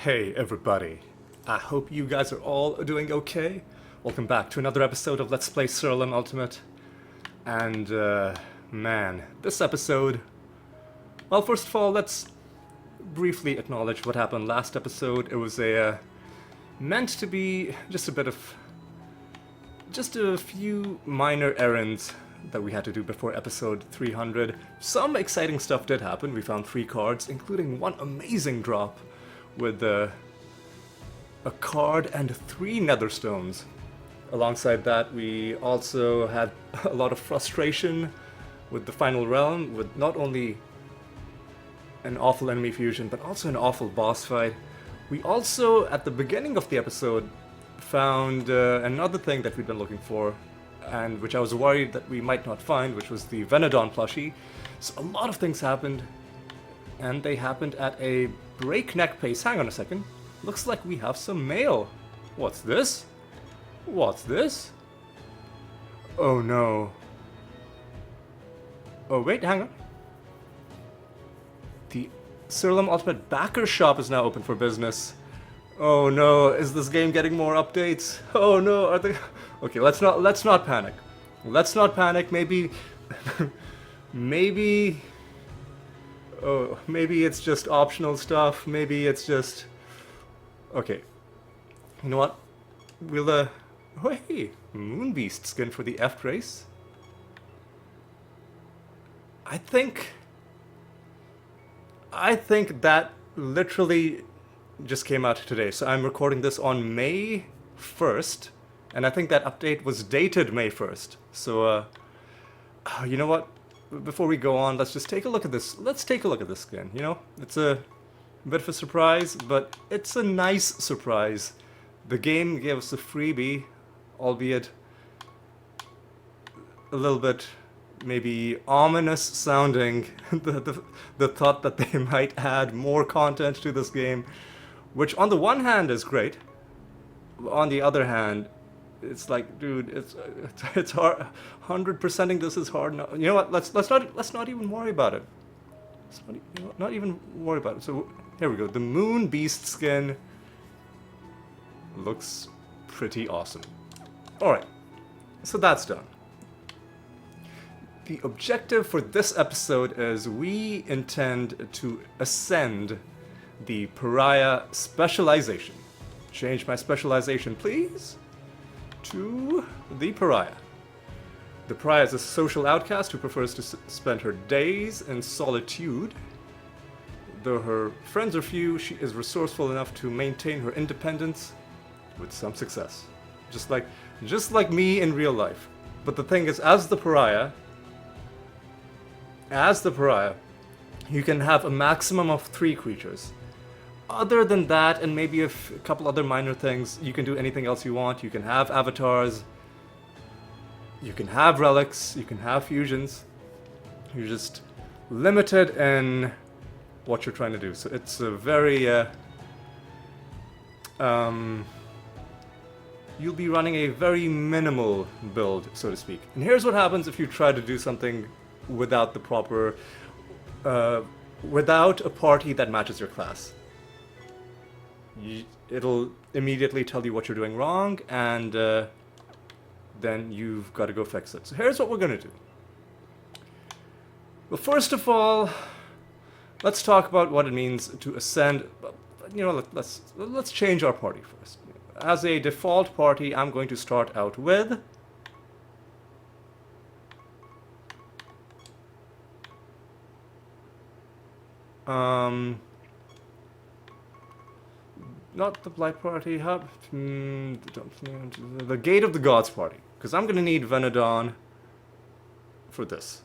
Hey everybody, I hope you guys are all doing okay. Welcome back to another episode of Let's Play Siralim Ultimate. And man, this episode... Well, first of all, let's briefly acknowledge what happened last episode. It was meant to be just a few minor errands that we had to do before episode 300. Some exciting stuff did happen. We found 3 cards, including one amazing drop with a card and 3 netherstones. Alongside that, we also had a lot of frustration with the final realm, with not only an awful enemy fusion, but also an awful boss fight. We also, at the beginning of the episode, found another thing that we'd been looking for, and which I was worried that we might not find, which was the Venodon plushie. So a lot of things happened, and they happened at a breakneck pace. Hang on a second. Looks like we have some mail. What's this? What's this? Oh no. Oh wait, hang on. The Siralim Ultimate Backer Shop is now open for business. Oh no, is this game getting more updates? Oh no, are they... Okay, let's not panic. Let's not panic. Maybe maybe oh, maybe it's just optional stuff. Maybe it's just... Okay. You know what? We'll, oh, hey! Moonbeast skin for the F race. I think that literally just came out today. So I'm recording this on May 1st. And I think that update was dated May 1st. So, you know what? Before we go on, let's just take a look at this. Let's take a look at this skin, you know? It's a bit of a surprise, but it's a nice surprise. The game gave us a freebie, albeit a little bit maybe ominous sounding, the thought that they might add more content to this game, which on the one hand is great. On the other hand, it's like, dude, it's hard. 100%ing this is hard. No, you know what? Let's not even worry about it. Not even worry about it. So here we go. The Moon Beast skin looks pretty awesome. All right, so that's done. The objective for this episode is we intend to ascend the Pariah specialization. Change my specialization, please, to the Pariah. The Pariah is a social outcast who prefers to spend her days in solitude. Though her friends are few, she is resourceful enough to maintain her independence with some success. Just like me in real life. But the thing is, as the Pariah, you can have a maximum of 3 creatures. Other than that, and maybe a couple other minor things, you can do anything else you want. You can have avatars, you can have relics, you can have fusions. You're just limited in what you're trying to do. So it's a very... you'll be running a very minimal build, so to speak. And here's what happens if you try to do something without the proper... without a party that matches your class. It'll immediately tell you what you're doing wrong, and then you've got to go fix it. So here's what we're going to do. Well, first of all, let's talk about what it means to ascend. You know, let's change our party first. As a default party, I'm going to start out with... not the Blight Party, the Gate of the Gods Party, because I'm going to need Venodon for this.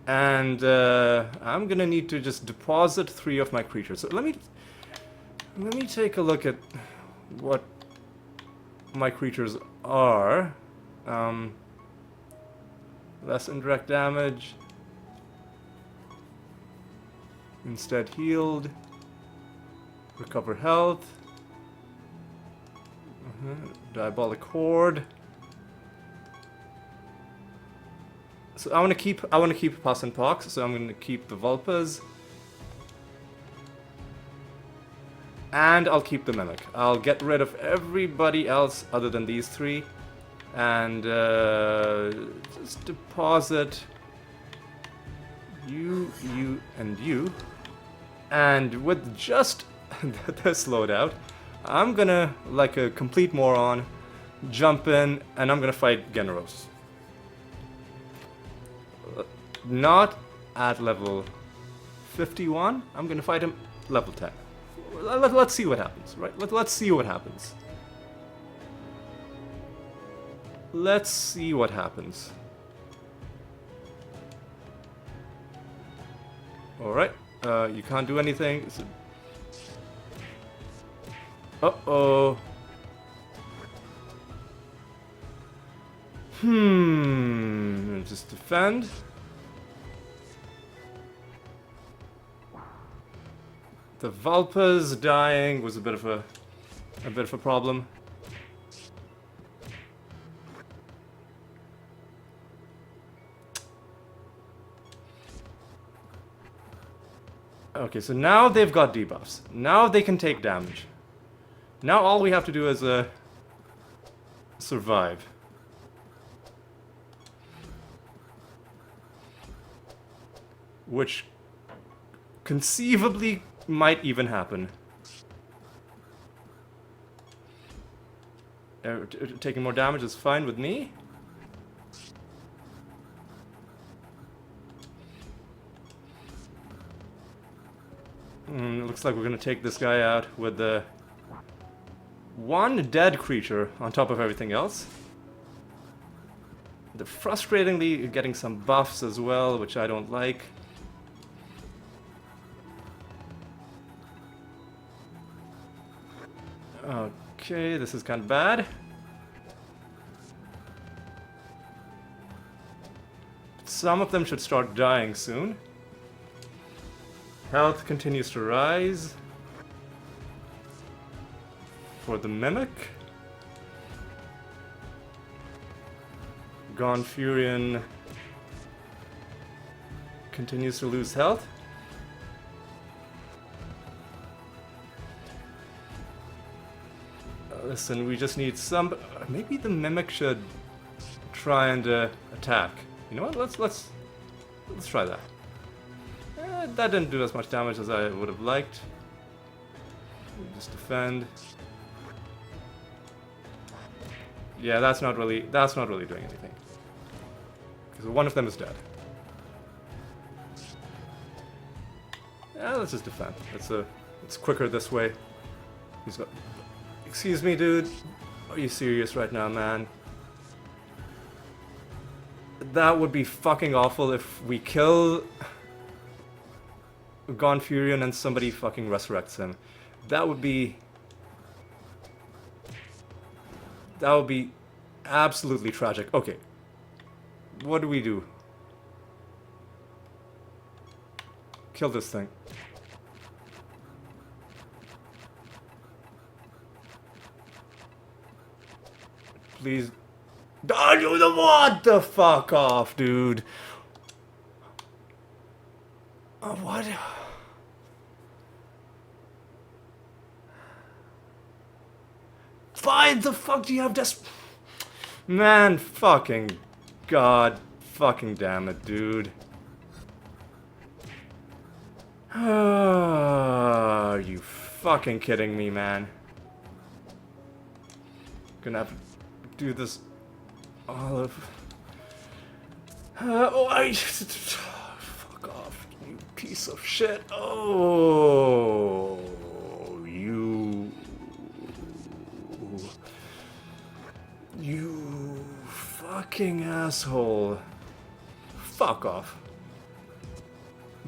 And I'm going to need to just deposit 3 of my creatures. So let me take a look at what my creatures are. Less indirect damage. Instead healed. Recover health. Diabolic Horde. So I want to keep Pus and Pox, so I'm going to keep the Vulpas. And I'll keep the Mimic. I'll get rid of everybody else other than these three. And just deposit you, and you. And with just this loadout, I'm gonna, like a complete moron, jump in and I'm gonna fight Generos. Not at level 51, I'm gonna fight him level 10. Let's see what happens, right? Let's see what happens. Let's see what happens. Alright, you can't do anything. Uh-oh. Just defend. The Vulpas dying was a bit of a problem. Okay, so now they've got debuffs. Now they can take damage. Now all we have to do is survive. Which conceivably might even happen. Taking more damage is fine with me. Looks like we're gonna take this guy out with the one dead creature on top of everything else. They're frustratingly getting some buffs as well, which I don't like. Okay, this is kind of bad. Some of them should start dying soon. Health continues to rise. For the Mimic. Gonfurion continues to lose health. Listen, we just need some. Maybe the Mimic should try and attack. You know what? Let's try that. That didn't do as much damage as I would have liked. Just defend. Yeah, that's not really doing anything. Because one of them is dead. Yeah, let's just defend. It's quicker this way. He's got. Excuse me, dude. Are you serious right now, man? That would be fucking awful if we kill Gonfurion and somebody fucking resurrects him. That would be absolutely tragic. Okay. What do we do? Kill this thing. Please. What the fuck off, dude? What? Why the fuck do you have this? Man, fucking god, fucking damn it, dude. Are you fucking kidding me, man? Gonna have to do this all of. Fuck off, you piece of shit. Oh, you fucking asshole. Fuck off.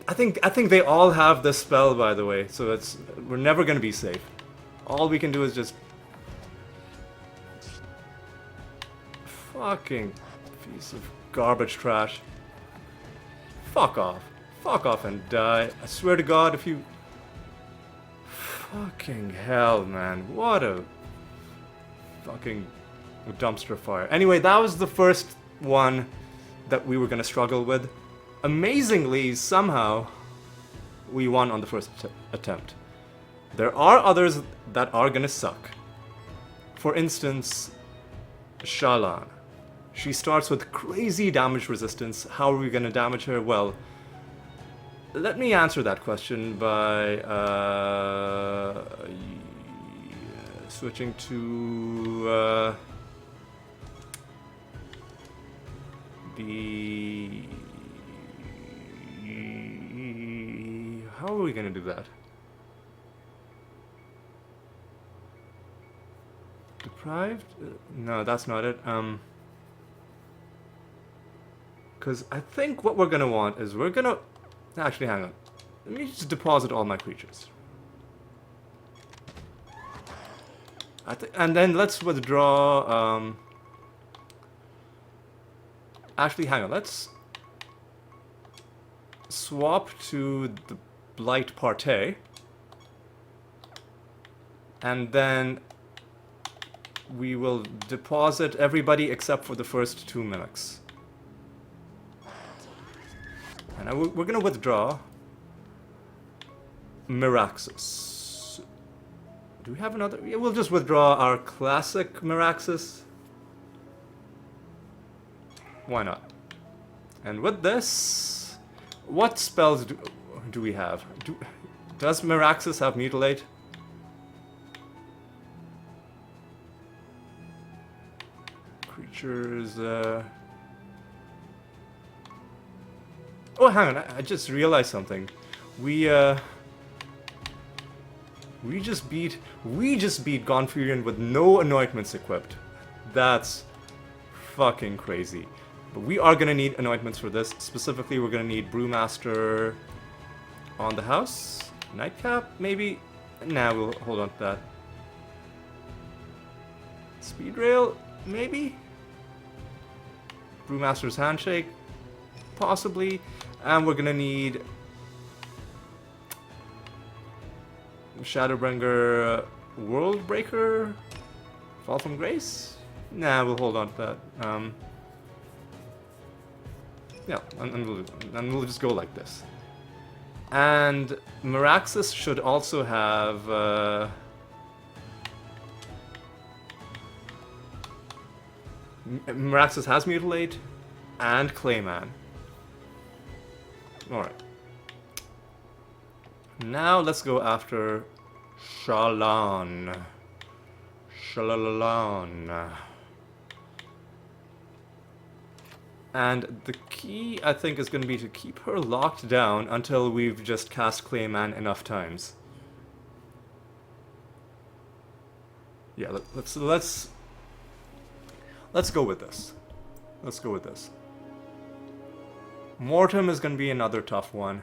I think they all have this spell, by the way, so we're never gonna be safe. All we can do is just fucking piece of garbage trash. Fuck off. Fuck off and die. I swear to God, if you... Fucking hell, man. What a fucking dumpster fire. Anyway, that was the first one. that we were going to struggle with. Amazingly, somehow, we won on the first attempt. There are others that are going to suck. For instance, Shalan. She starts with crazy damage resistance. How are we going to damage her? Well, let me answer that question by switching to the... How are we going to do that? Deprived? No, that's not it. Because I think what we're going to want is we're going to... Actually, hang on. Let me just deposit all my creatures. And then let's withdraw... Actually, hang on. Let's swap to the Blight Partey. And then we will deposit everybody except for the first 2 mimics. And we're going to withdraw Miraxus. Do we have another? Yeah, we'll just withdraw our classic Miraxus. Why not? And with this, what spells do we have? Does Miraxus have Mutilate? Creatures... Oh, hang on, I just realized something. We just beat Gonfurion with no anointments equipped. That's fucking crazy. But we are gonna need anointments for this. Specifically, we're gonna need Brewmaster on the house. Nightcap, maybe? Nah, we'll hold on to that. Speed Rail, maybe? Brewmaster's Handshake, possibly. And we're gonna need Shadowbringer, Worldbreaker, Fall from Grace? Nah, we'll hold on to that. Yeah, and we'll just go like this. And Miraxus should also have... Miraxus has Mutilate and Clayman. Alright. Now let's go after Shalan. Shalalan. And the key, I think, is going to be to keep her locked down until we've just cast Clayman enough times. Yeah, let's go with this. Let's go with this. Mortem is going to be another tough one.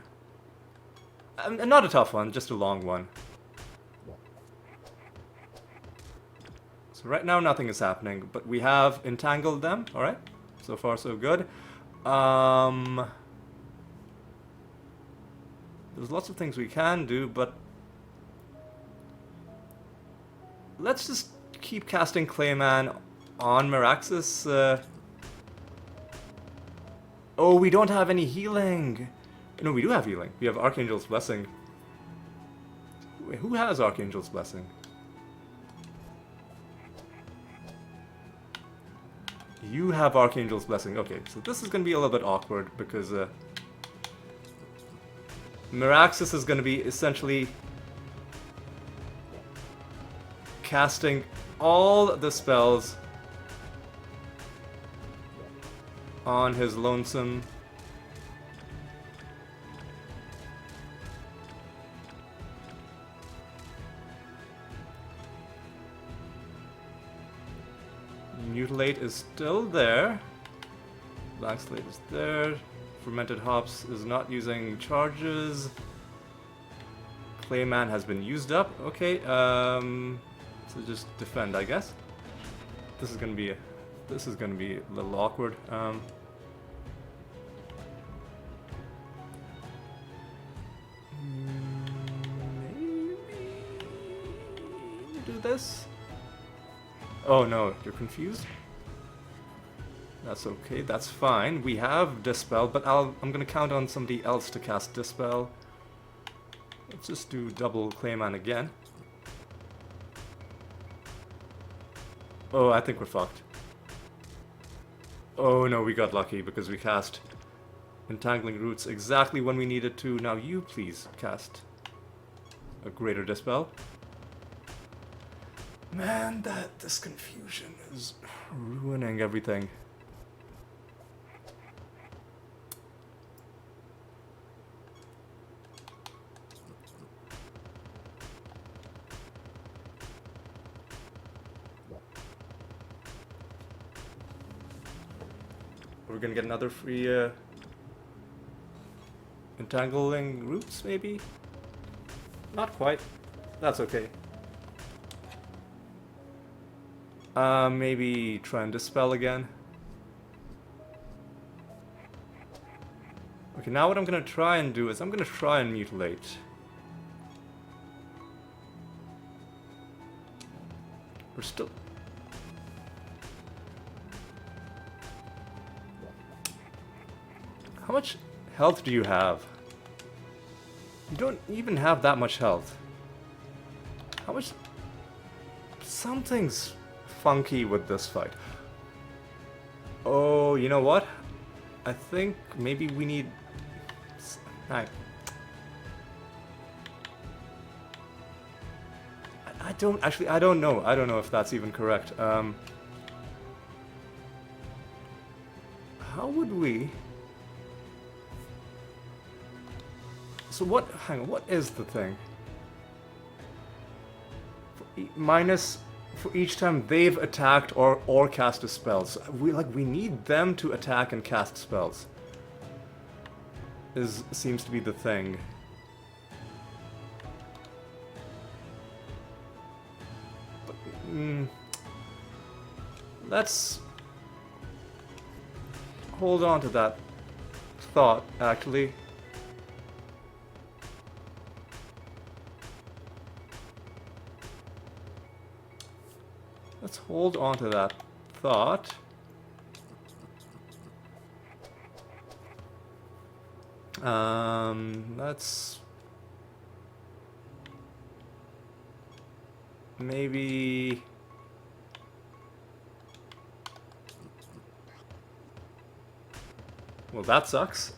Not a tough one, just a long one. So right now nothing is happening, but we have entangled them, alright? So far so good. There's lots of things we can do, but let's just keep casting Clayman on Miraxus. Oh, we don't have any healing. No, we do have healing. We have Archangel's Blessing. Wait, who has Archangel's Blessing? You have Archangel's Blessing. Okay, so this is going to be a little bit awkward because Miraxus is going to be essentially casting all the spells on his lonesome Mutilate is still there. Black Slate is there. Fermented Hops is not using charges. Clayman has been used up. Okay, so just defend, I guess. This is gonna be a little awkward. Maybe do this. Oh no, you're confused? That's okay, that's fine. We have Dispel, but I'm gonna count on somebody else to cast Dispel. Let's just do double Clayman again. Oh, I think we're fucked. Oh no, we got lucky because we cast Entangling Roots exactly when we needed to. Now you please cast a Greater Dispel. Man, this confusion is ruining everything. We're gonna get another free Entangling Roots, maybe? Not quite. That's okay. Maybe try and Dispel again. Okay, now what I'm gonna try and do is I'm gonna try and Mutilate. We're still... How much health do you have? You don't even have that much health. How much... Something's funky with this fight. Oh, you know what? I think maybe we need... I don't... Actually, I don't know. I don't know if that's even correct. How would we... So what... Hang on, what is the thing? Minus... For each time they've attacked or cast a spell. So we need them to attack and cast spells. Seems to be the thing. But, let's hold on to that thought, actually. Let's hold on to that thought. Let's maybe well, that sucks.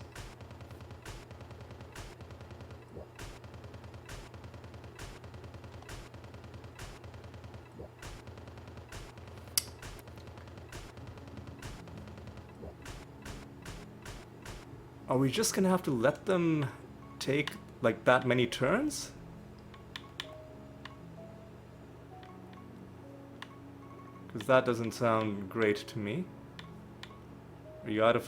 Are we just gonna have to let them take, like, that many turns? Because that doesn't sound great to me. Are you out of,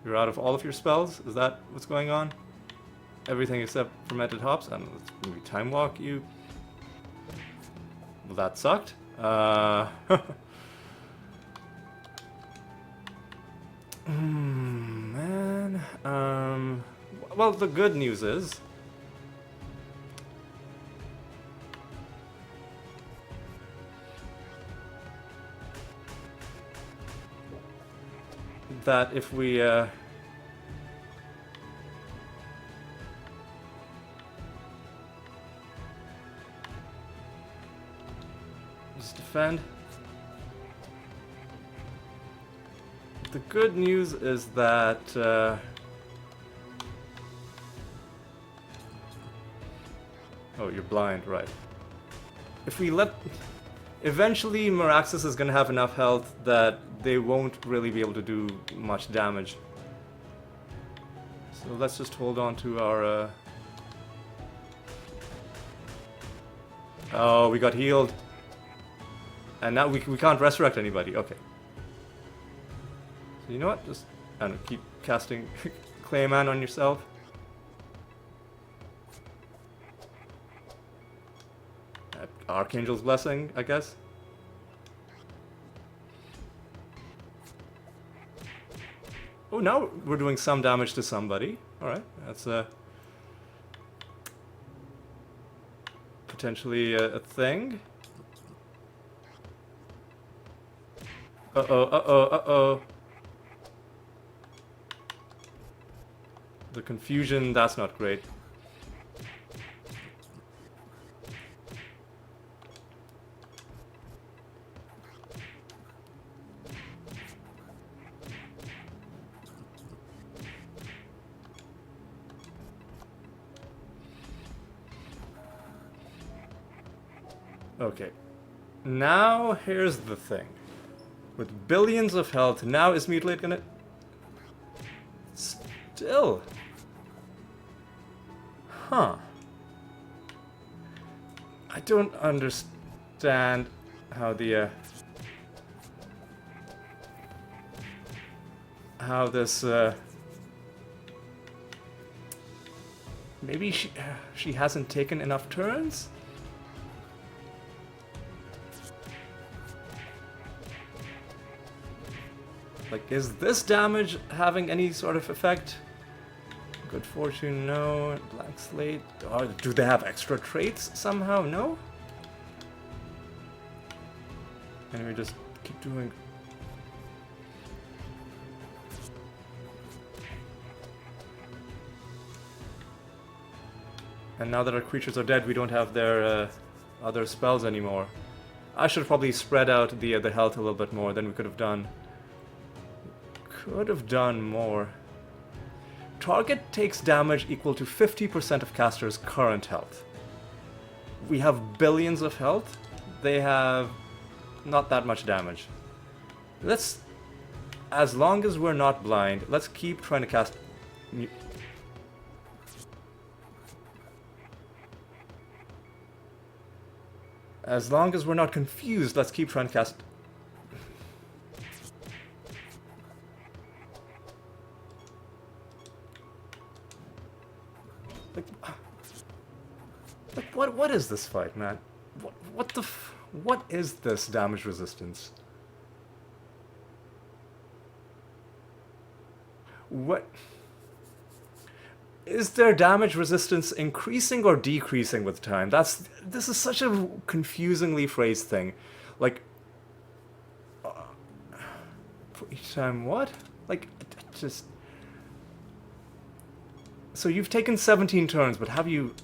you're out of all of your spells? Is that what's going on? Everything except Fermented Hops? And let's maybe Time Walk you. Well, that sucked. Man, well, the good news is that if we just defend. The good news is that oh, you're blind, right. If we let... Eventually, Meraxes is gonna have enough health that they won't really be able to do much damage. So let's just hold on to our... Oh, we got healed. And now we can't resurrect anybody. Okay. So you know what? Just, I don't know, keep casting Clayman on yourself. Archangel's Blessing, I guess. Oh, now we're doing some damage to somebody. Alright, that's potentially a thing. Uh-oh, uh-oh, uh-oh. The confusion, that's not great. Okay. Now, here's the thing. With billions of health, now is Mutilate gonna... Still... Huh. I don't understand how the, how this, maybe she hasn't taken enough turns? Like, is this damage having any sort of effect? Good fortune, no. Black slate. Or do they have extra traits somehow? No? And we just keep doing... And now that our creatures are dead, we don't have their other spells anymore. I should probably spread out the health a little bit more than we could have done. Could have done more. Target takes damage equal to 50% of caster's current health. We have billions of health. They have not that much damage. Let's, as long as we're not blind, let's keep trying to cast... As long as we're not confused, let's keep trying to cast... Like, what is this fight, man? What is this damage resistance? What... Is their damage resistance increasing or decreasing with time? This is such a confusingly phrased thing. Like, for each time, what? Like, just... So you've taken 17 turns, but have you...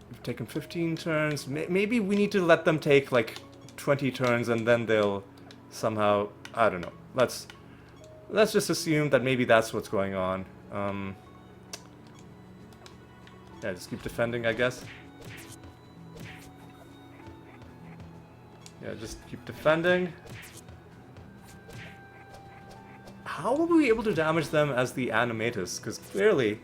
You've taken 15 turns? Maybe we need to let them take, like, 20 turns and then they'll somehow... I don't know. Let's just assume that maybe that's what's going on. Yeah, just keep defending, I guess. Yeah, just keep defending. How will we be able to damage them as the Animatus? Because clearly,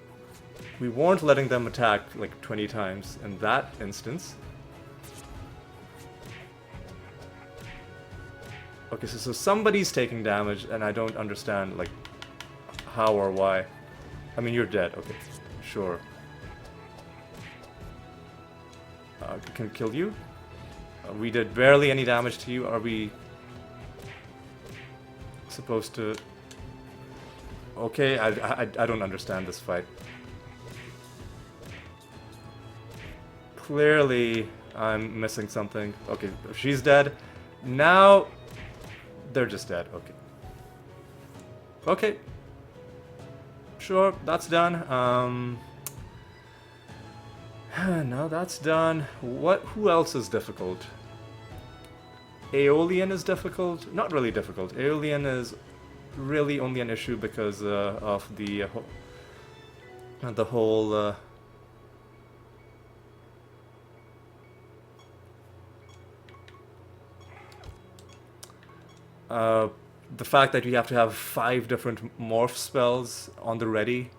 we weren't letting them attack like 20 times in that instance. Okay, so somebody's taking damage, and I don't understand, like, how or why. I mean, you're dead. Okay, sure. Can kill you? We did barely any damage to you. Are we supposed to... Okay, I don't understand this fight. Clearly, I'm missing something. Okay, she's dead. Now, they're just dead. Okay. Okay. Sure, that's done. Now that's done. Who else is difficult? Aeolian is difficult? Not really difficult. Aeolian is really only an issue because of the whole the fact that you have to have 5 different morph spells on the ready.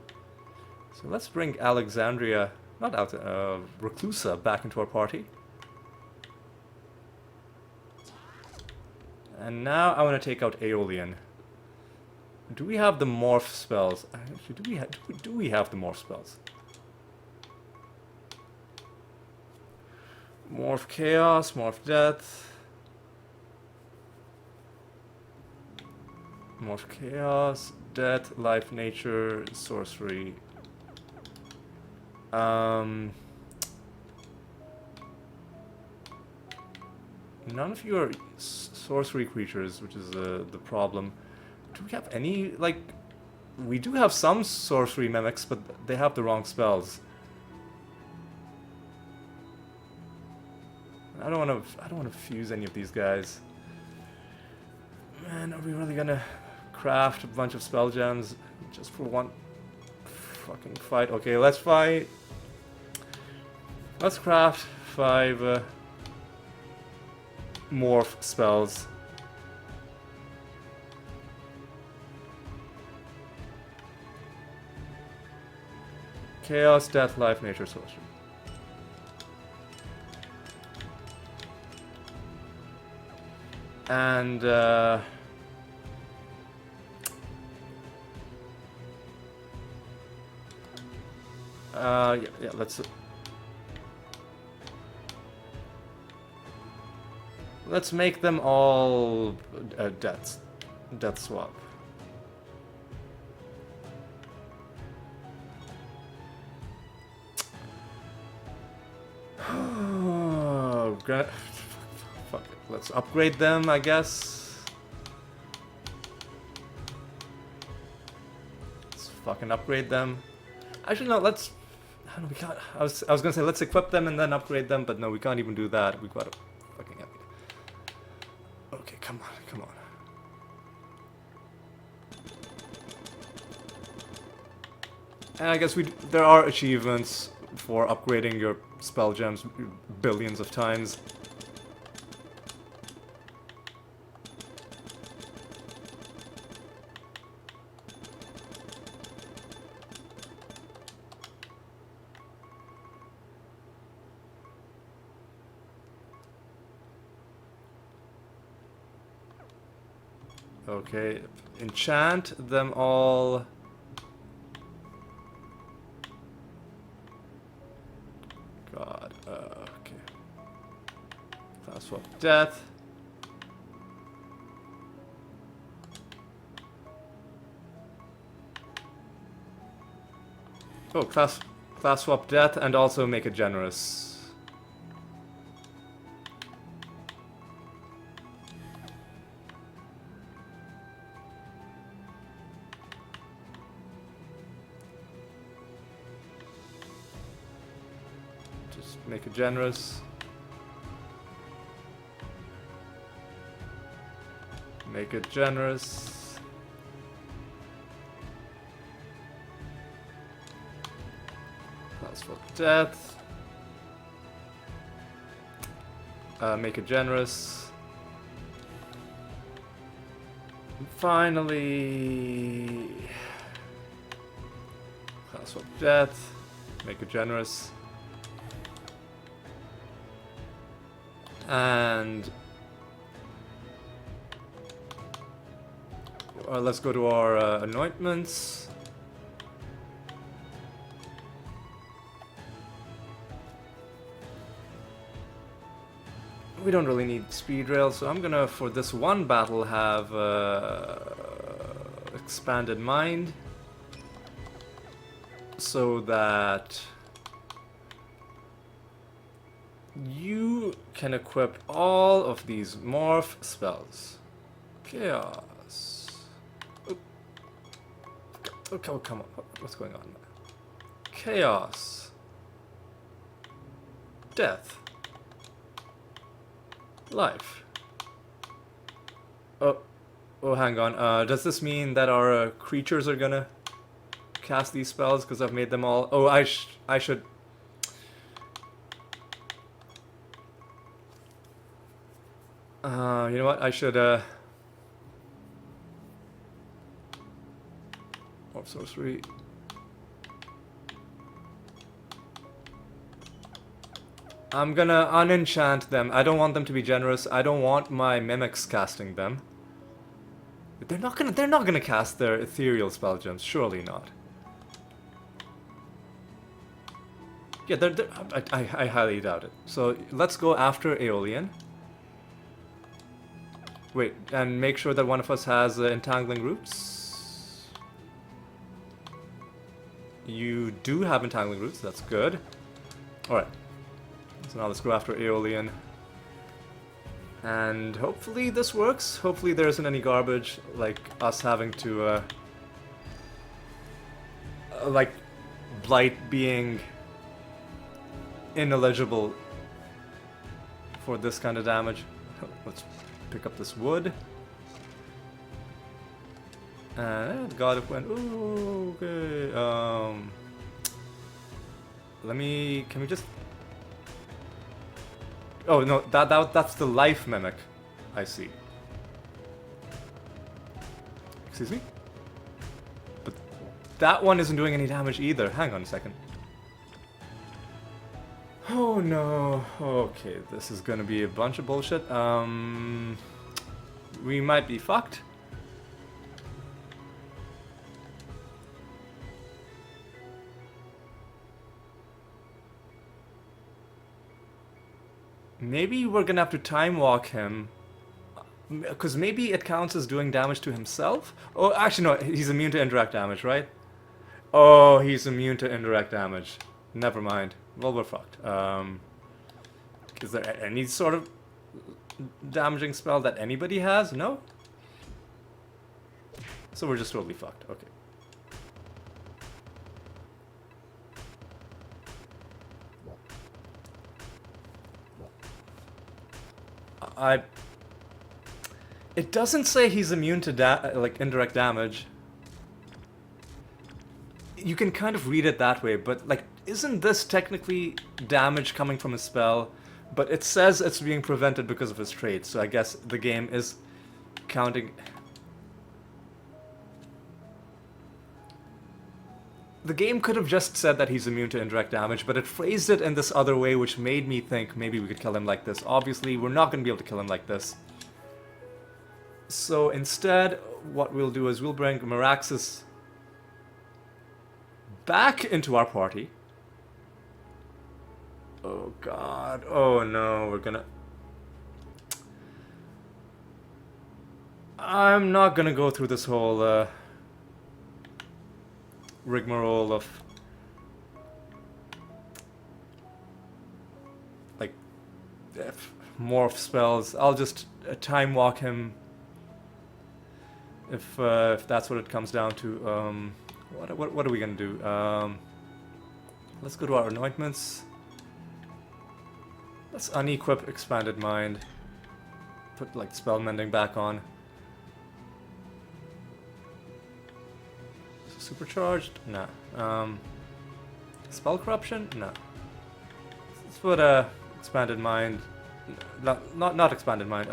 So let's bring Alexandria, not Reclusa, back into our party. And now I want to take out Aeolian. Do we have the morph spells? Actually, do we have the morph spells? Morph Chaos, Morph Death. Morph Chaos, Death, Life, Nature, Sorcery. None of you are sorcery creatures, which is the problem. Do we have any, like... We do have some sorcery mimics, but they have the wrong spells. I don't want to fuse any of these guys. Man, are we really gonna craft a bunch of spell gems just for one fucking fight? Okay, let's fight. Let's craft 5 morph spells. Chaos, death, life, nature, sorcery. And yeah, let's make them all death swap. Oh, fuck it. Let's upgrade them, I guess. Let's fucking upgrade them. Actually, no. Let's. I don't know. We can't. I was gonna say let's equip them and then upgrade them, but no, we can't even do that. We've got to fucking. Okay, come on, come on. And I guess there are achievements for upgrading your spell gems billions of times. Okay, enchant them all. God, okay. Class swap death. Oh, class swap death and also make it generous. Make it generous. Make it generous. That's for death. Make it generous. And finally, that's for death. Make it generous. And let's go to our anointments. We don't really need speed rail, so I'm gonna, for this one battle, have expanded mind, so that you can equip all of these morph spells. Chaos. Oh, come on. What's going on? Chaos. Death. Life. Oh, hang on. Does this mean that our creatures are gonna cast these spells because I've made them all? Oh, I should. You know what? I should, Morph sorcery. I'm gonna unenchant them. I don't want them to be generous. I don't want my mimics casting them. They're not gonna cast their ethereal spell gems. Surely not. Yeah, I highly doubt it. So let's go after Aeolian. Wait, and make sure that one of us has entangling roots. You do have entangling roots, that's good. Alright. So now let's go after Aeolian. And hopefully this works. Hopefully there isn't any garbage, like us having to, like, Blight being ineligible for this kind of damage. Let's pick up this wood. And God it went. Ooh, okay. Can we just? Oh no, that's the life mimic. I see. Excuse me? But that one isn't doing any damage either. Hang on a second. Oh no. Okay, this is gonna be a bunch of bullshit. We might be fucked. Maybe we're gonna have to time walk him. Because maybe it counts as doing damage to himself? Oh, actually no, he's immune to indirect damage, right? Oh, he's immune to indirect damage. Never mind. Well, we're fucked. Is there any sort of damaging spell that anybody has? No? So we're just totally fucked. Okay. It doesn't say he's immune to like indirect damage. You can kind of read it that way, but like, isn't this technically damage coming from a spell? But it says it's being prevented because of his trait, so I guess the game is counting. The game could have just said that he's immune to indirect damage, but it phrased it in this other way, which made me think maybe we could kill him like this. Obviously, we're not going to be able to kill him like this. So instead, what we'll do is we'll bring Meraxus back into our party. Oh god. Oh no, we're gonna... I'm not gonna go through this whole rigmarole of like morph spells. I'll just time walk him if that's what it comes down to. What are we gonna do? Let's go to our anointments. Let's unequip Expanded Mind. Put like spell mending back on. Supercharged? Nah. Spell corruption? No. Let's put Expanded Mind. Not Expanded Mind.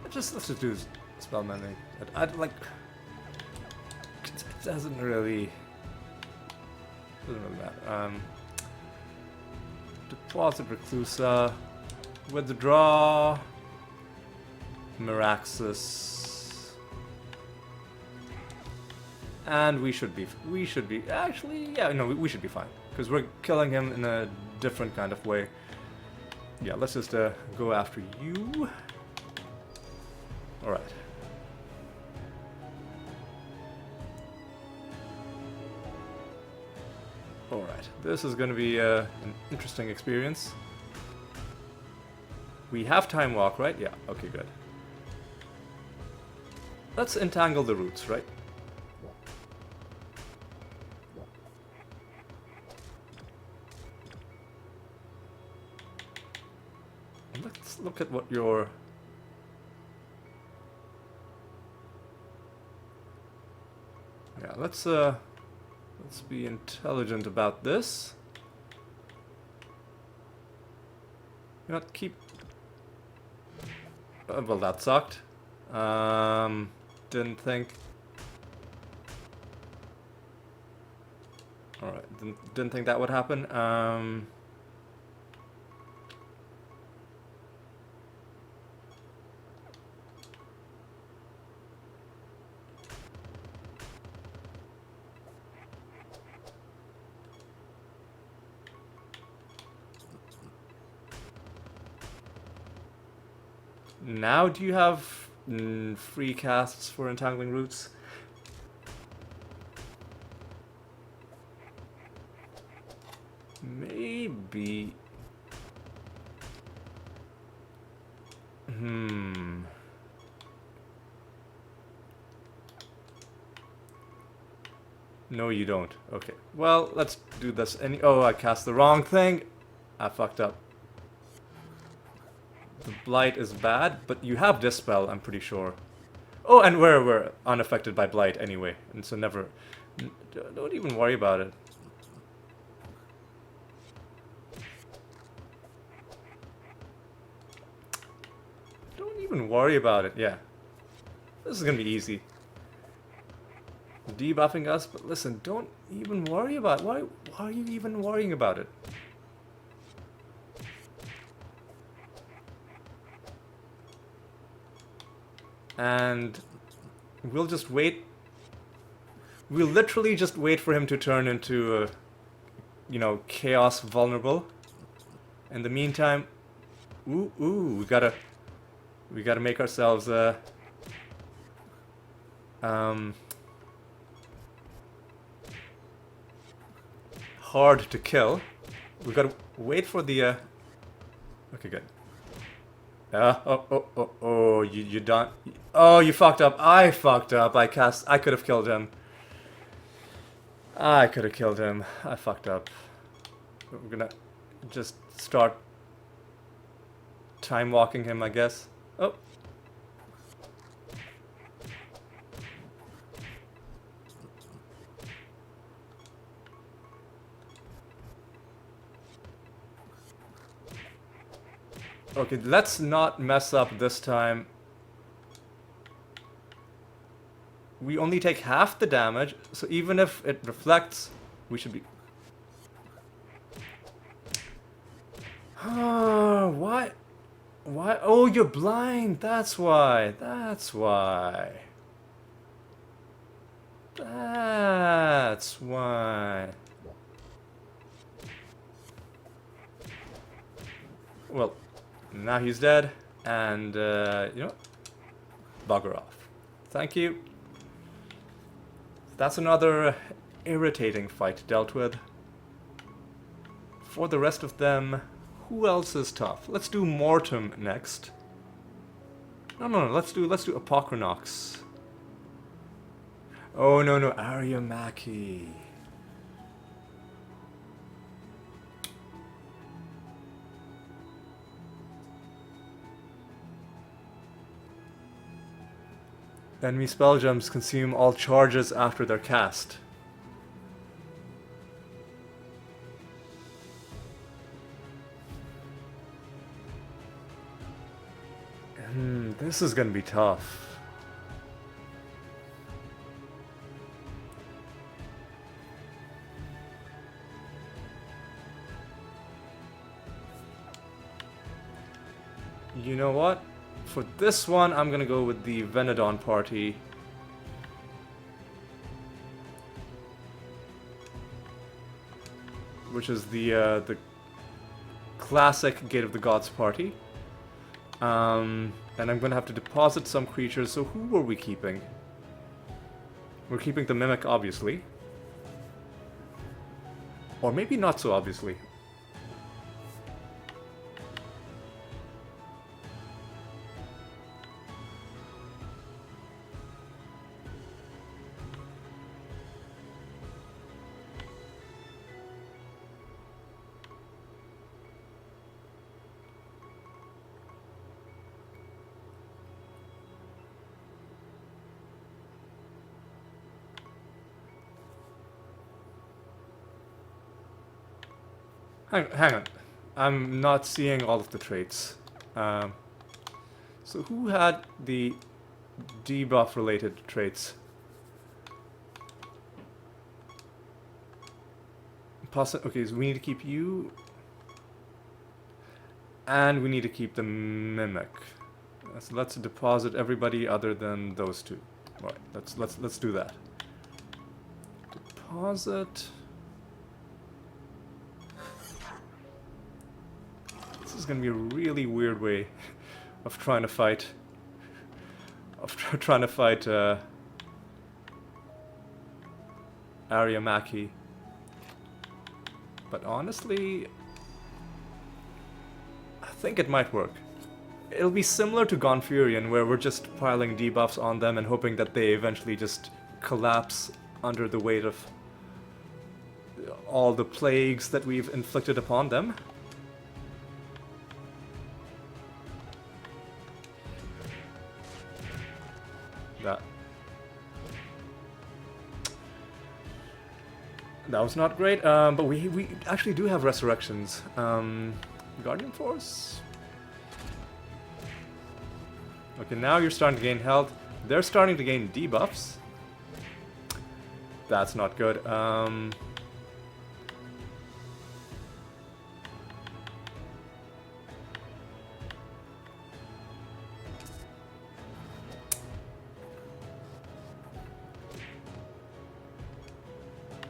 Let's just do spell mending. I'd like. It doesn't really matter. Deposit Reclusa. Withdraw. Meraxus. And we should be actually, yeah, no, we should be fine. Because we're killing him in a different kind of way. Yeah, let's just go after you. Alright. Alright, this is going to be an interesting experience. We have Time Walk, right? Yeah, okay, good. Let's entangle the roots, right? Let's look at what your... Yeah, let's be intelligent about this. Not keep... well, that sucked. Didn't think... Alright, didn't think that would happen. Now do you have free casts for Entangling Roots? Maybe... No, you don't. Okay. Well, let's do this. Oh, I cast the wrong thing. I fucked up. The blight is bad, but you have dispel, I'm pretty sure. Oh, and we're unaffected by blight anyway, and so never. Don't even worry about it. Don't even worry about it. Yeah, this is gonna be easy. Debuffing us, but listen, don't even worry about it. Why are you even worrying about it? And we'll just wait. We'll literally just wait for him to turn into, you know, chaos vulnerable. In the meantime, we gotta make ourselves hard to kill. We gotta wait for the okay, good. You done. Oh, you fucked up. I fucked up. I could have killed him. I could have killed him. I fucked up. We're gonna just start time walking him, I guess. Oh. Okay, let's not mess up this time. We only take half the damage, so even if it reflects, we should be... Why? Why? Oh, you're blind! That's why! That's why! That's why! Well, now he's dead, and, you know, bugger off. Thank you. That's another irritating fight dealt with. For the rest of them, who else is tough? Let's do Mortem next. No, let's do Apocrynox. Oh, no, Ariamaki. Enemy spell gems consume all charges after they're cast. This is gonna be tough. You know what? For this one, I'm gonna go with the Venodon party. Which is the classic Gate of the Gods party. And I'm gonna have to deposit some creatures, so who were we keeping? We're keeping the Mimic, obviously. Or maybe not so obviously. Hang on. I'm not seeing all of the traits. So who had the debuff related traits? Okay, so we need to keep you. And we need to keep the Mimic. So let's deposit everybody other than those two. Alright, let's do that. Deposit. This is gonna be a really weird way of trying to fight. Ariamaki. But honestly, I think it might work. it'll be similar to Gonfurion, where we're just piling debuffs on them and hoping that they eventually just collapse under the weight of all the plagues that we've inflicted upon them. That was not great, but we actually do have resurrections. Guardian Force? Okay, now you're starting to gain health. They're starting to gain debuffs. That's not good.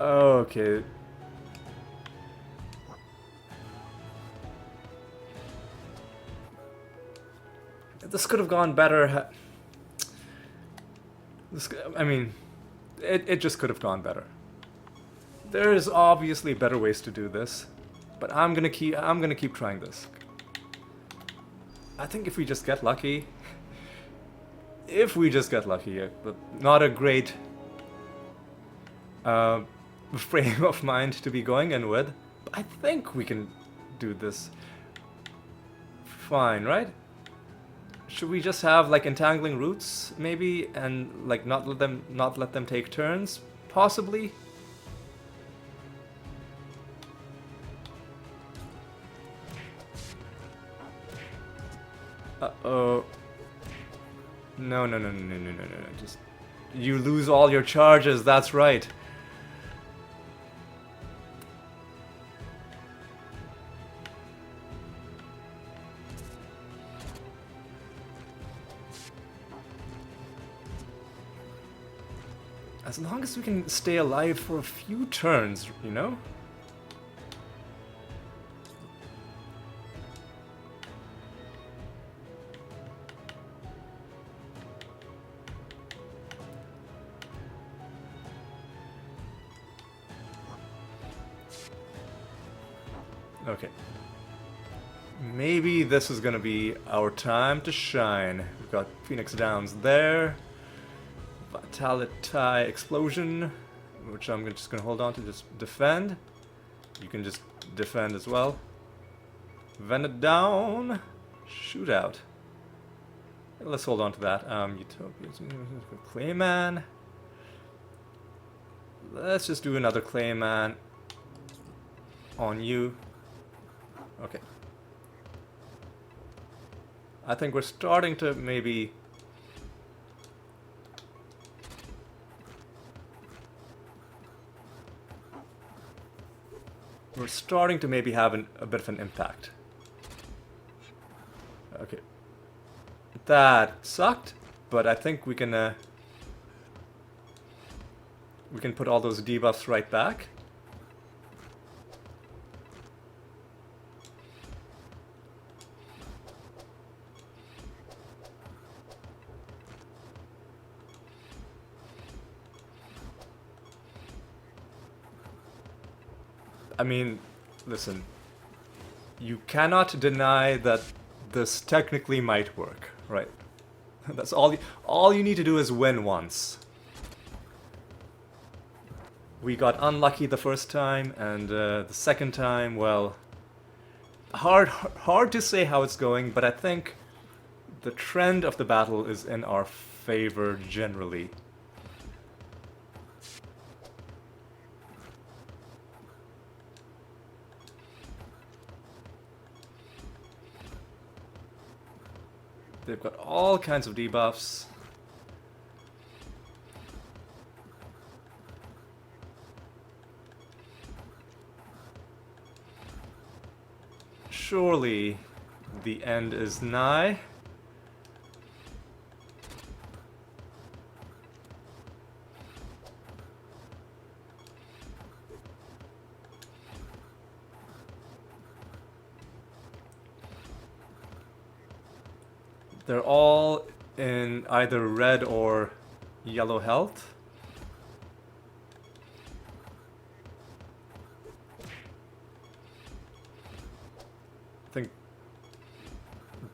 Okay. This could have gone better. I mean, it just could have gone better. There's obviously better ways to do this, but I'm gonna keep trying this. I think if we just get lucky, but not a great frame of mind to be going in with. But I think we can do this fine, right? Should we just have like entangling roots maybe, and like not let them take turns, possibly? Uh-oh. No. Just you lose all your charges, that's right. As long as we can stay alive for a few turns, you know? Okay. Maybe this is gonna be our time to shine. We've got Phoenix Downs there. Vitality Explosion, which I'm just gonna hold on to, just defend. You can just defend as well. Venet down. Shootout. Let's hold on to that. Utopia. Clayman. Let's just do another Clayman on you. Okay. I think we're starting to maybe... We're starting to maybe have a bit of an impact. Okay. That sucked, but I think we can put all those debuffs right back. I mean, listen, you cannot deny that this technically might work, right? That's all you need to do is win once. We got unlucky the first time, and the second time, well, hard to say how it's going, but I think the trend of the battle is in our favor generally. They've got all kinds of debuffs. Surely the end is nigh. They're all in either red or yellow health. I think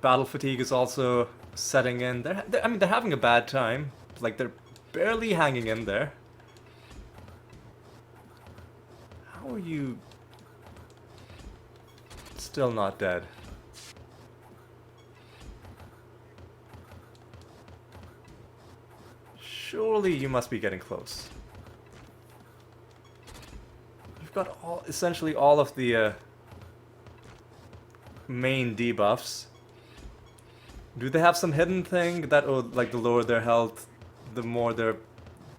battle fatigue is also setting in. I mean, they're having a bad time. Like, they're barely hanging in there. How are you still not dead? Surely you must be getting close. You've got essentially all of the main debuffs. Do they have some hidden thing that, like, the lower their health, the more their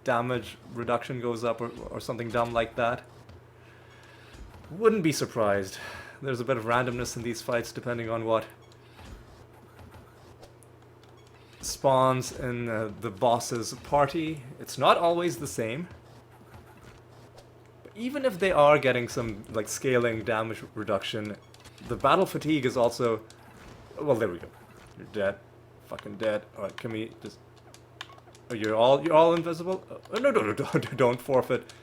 damage reduction goes up, or something dumb like that? Wouldn't be surprised. There's a bit of randomness in these fights depending on what spawns in the boss's party. It's not always the same. But even if they are getting some, like, scaling damage reduction, the battle fatigue is also... Well, there we go. You're dead. Fucking dead. Alright, can we just... Oh, you're all invisible? Oh, no, don't forfeit.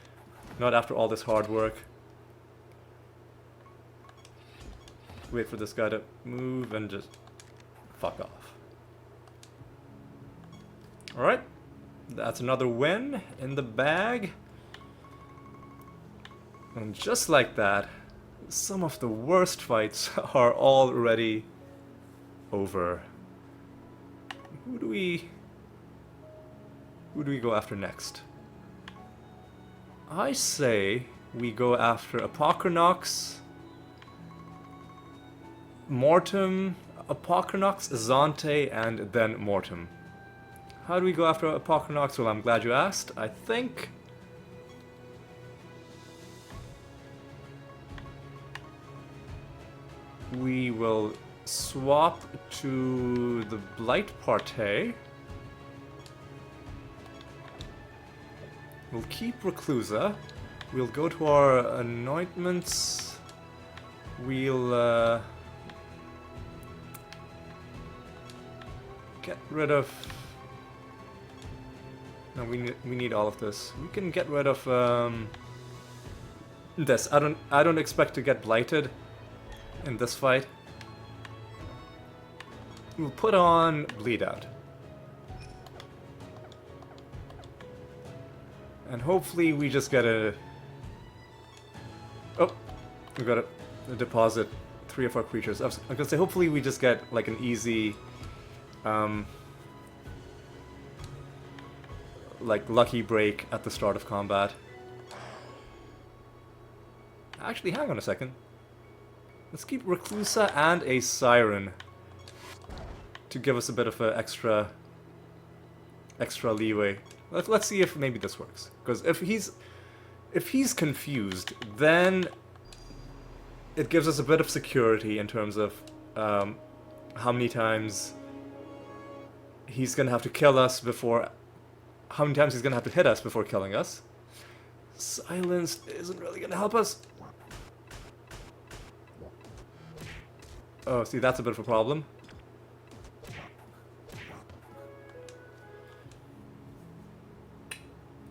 Not after all this hard work. Wait for this guy to move and just fuck off. Alright, that's another win in the bag. And just like that, some of the worst fights are already over. Who do we go after next? I say we go after Apocrynox, Mortem, Apocrynox, Zante, and then Mortem. How do we go after Apocrynox? Well, I'm glad you asked. I think... we will swap to the Blight Partey. We'll keep Reclusa. We'll go to our anointments. We'll get rid of... No, we need all of this. We can get rid of this. I don't expect to get blighted in this fight. We'll put on Bleed Out. And hopefully we just get a... Oh, we got a deposit 3 of our creatures. I was gonna say hopefully we just get like an easy like lucky break at the start of combat. Actually, hang on a second. Let's keep Reclusa and a Siren to give us a bit of an extra leeway. Let's see if maybe this works. Because if he's confused, then it gives us a bit of security in terms of how many times he's gonna have to kill us before... How many times he's gonna have to hit us before killing us. Silenced isn't really gonna help us. Oh, see, that's a bit of a problem.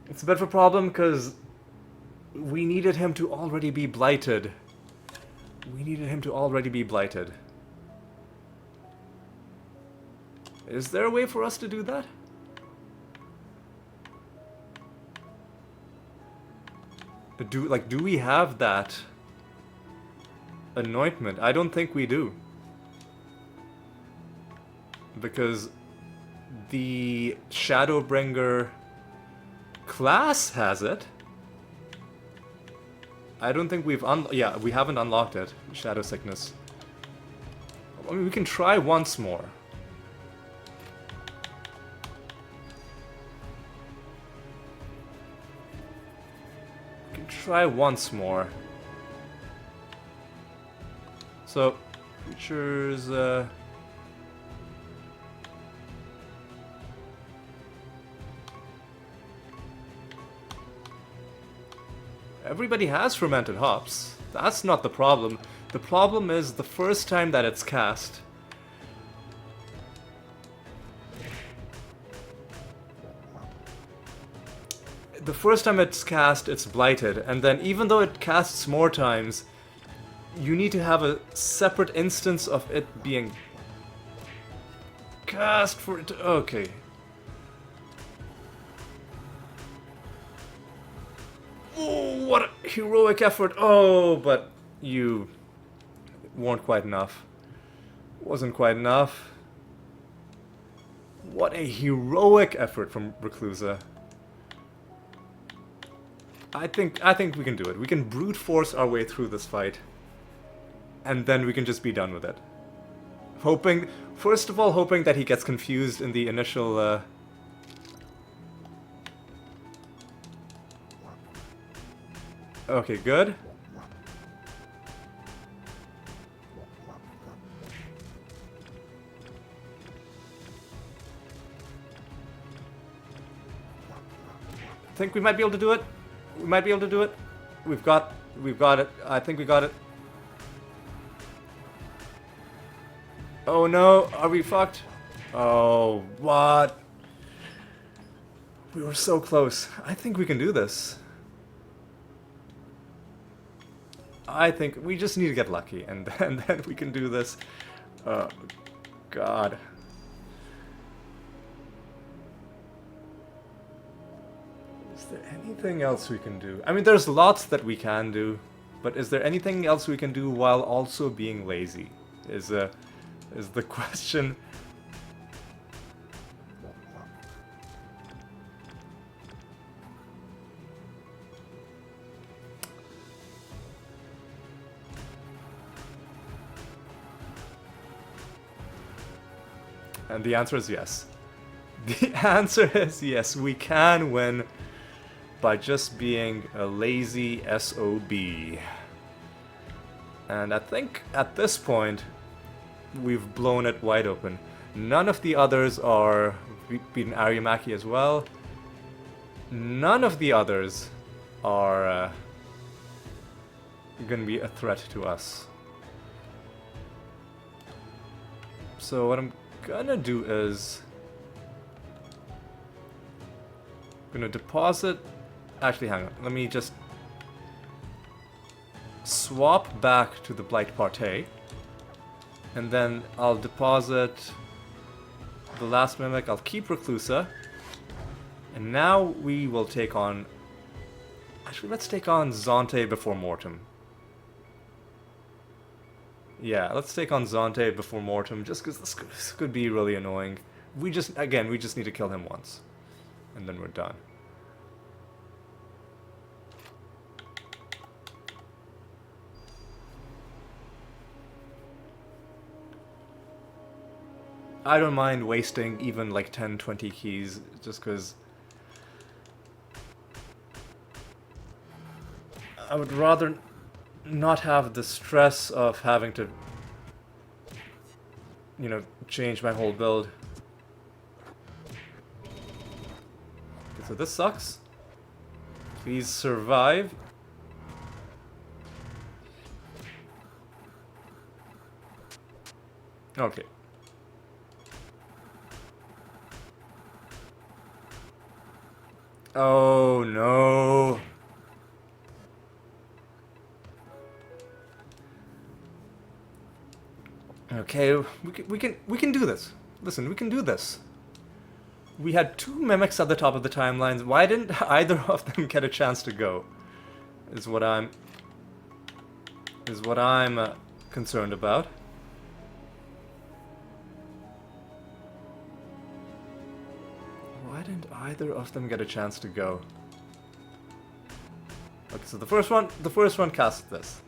It's a bit of a problem because we needed him to already be blighted. Is there a way for us to do that? Do we have that anointment? I don't think we do. Because the Shadowbringer class has it. I don't think we've we haven't unlocked it. Shadow Sickness. I mean, we can try once more. Try once more. So, creatures, everybody has fermented hops. That's not the problem. The problem is the first time that it's cast. The first time it's cast, it's blighted, and then even though it casts more times, you need to have a separate instance of it being cast for it to... Okay. Oh, what a heroic effort. Oh, but you weren't quite enough. Wasn't quite enough. What a heroic effort from Reclusa. I think we can do it. We can brute force our way through this fight. And then we can just be done with it. Hoping, first of all, hoping that he gets confused in the initial, Okay, good. Think we might be able to do it. We might be able to do it. We've got it. I think we got it. Oh no, are we fucked? Oh, what? We were so close. I think we can do this. I think we just need to get lucky, and then we can do this. Oh, God. Is there anything else we can do? I mean, there's lots that we can do, but is there anything else we can do while also being lazy? Is the question. And the answer is yes. The answer is yes, we can win by just being a lazy SOB. And I think at this point, we've blown it wide open. None of the others are... We've beaten Aryamaki as well. None of the others are gonna be a threat to us. So what I'm gonna do is... I'm gonna deposit... Actually, hang on. Let me just... swap back to the Blight Partey. And then I'll deposit the last Mimic. I'll keep Reclusa. And now we will take on... Actually, let's take on Zonte before Mortem. Yeah, let's take on Zonte before Mortem, just because this could be really annoying. We just need to kill him once. And then we're done. I don't mind wasting even like 10, 20 keys, just because I would rather not have the stress of having to, you know, change my whole build. Okay, so this sucks. Please survive. Okay. Oh no. Okay, we can do this. Listen, we can do this. We had 2 mimics at the top of the timelines. Why didn't either of them get a chance to go? Is what I'm concerned about. Why didn't either of them get a chance to go? Okay, so the first one cast this.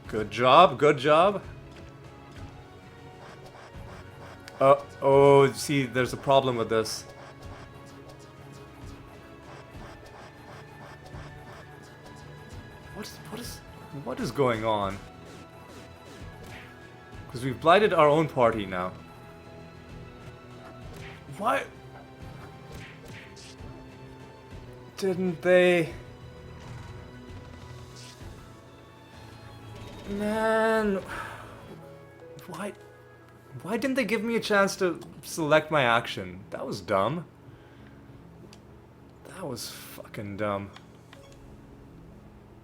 Good job, good job. Oh, see, there's a problem with this. What is going on? Because we've blighted our own party now. Why didn't they? Man, why didn't they give me a chance to select my action? That was dumb. That was fucking dumb.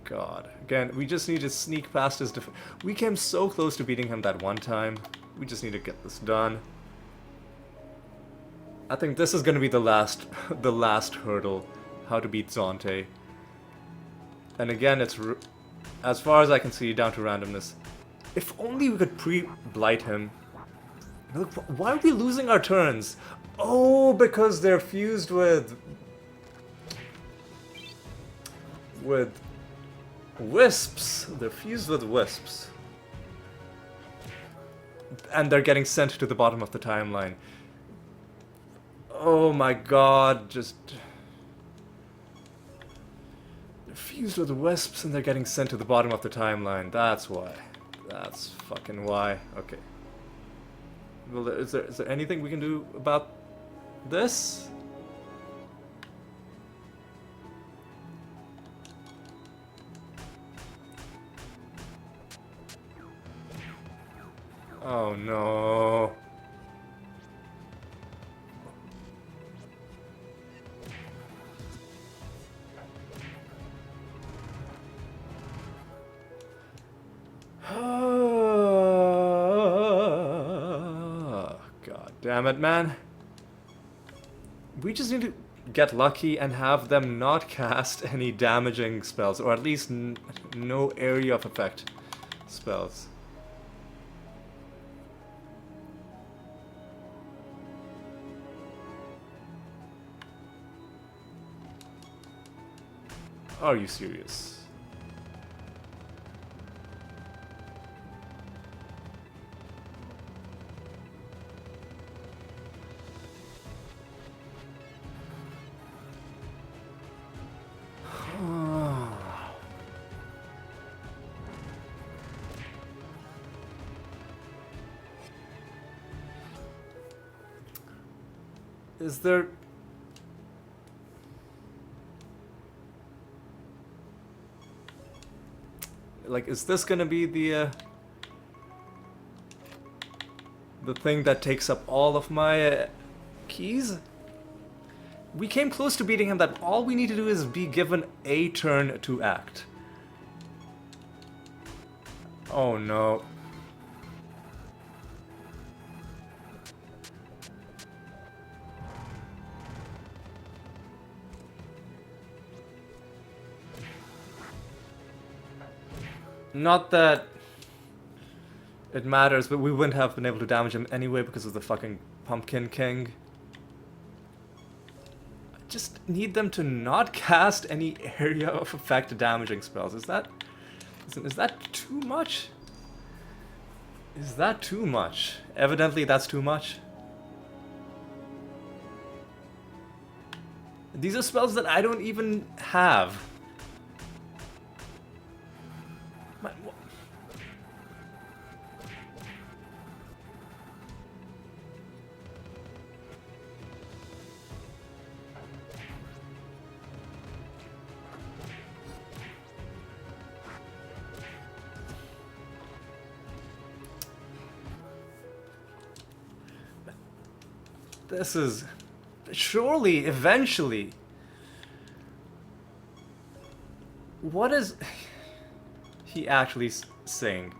god. Again, we just need to sneak past his we came so close to beating him that one time. We just need to get this done. I think this is gonna be the last hurdle. How to beat Zonte. And again, it's as far as I can see, down to randomness. If only we could pre-blight him. Look, why are we losing our turns? Oh, because they're fused with wisps. They're fused with wisps. And they're getting sent to the bottom of the timeline. Oh my god, just... They're fused with wisps and they're getting sent to the bottom of the timeline. That's why. That's fucking why. Okay. Well, is there anything we can do about this? Oh no. God damn it, man. We just need to get lucky and have them not cast any damaging spells, or at least no area of effect spells. Are you serious? Is there... Like, is this gonna be the thing that takes up all of my keys? We came close to beating him that all we need to do is be given a turn to act. Oh no. Not that it matters, but we wouldn't have been able to damage him anyway because of the fucking Pumpkin King. I just need them to not cast any area of effect damaging spells. Is that too much? Is that too much? Evidently that's too much. These are spells that I don't even have. This is... Surely, eventually... What is he actually saying?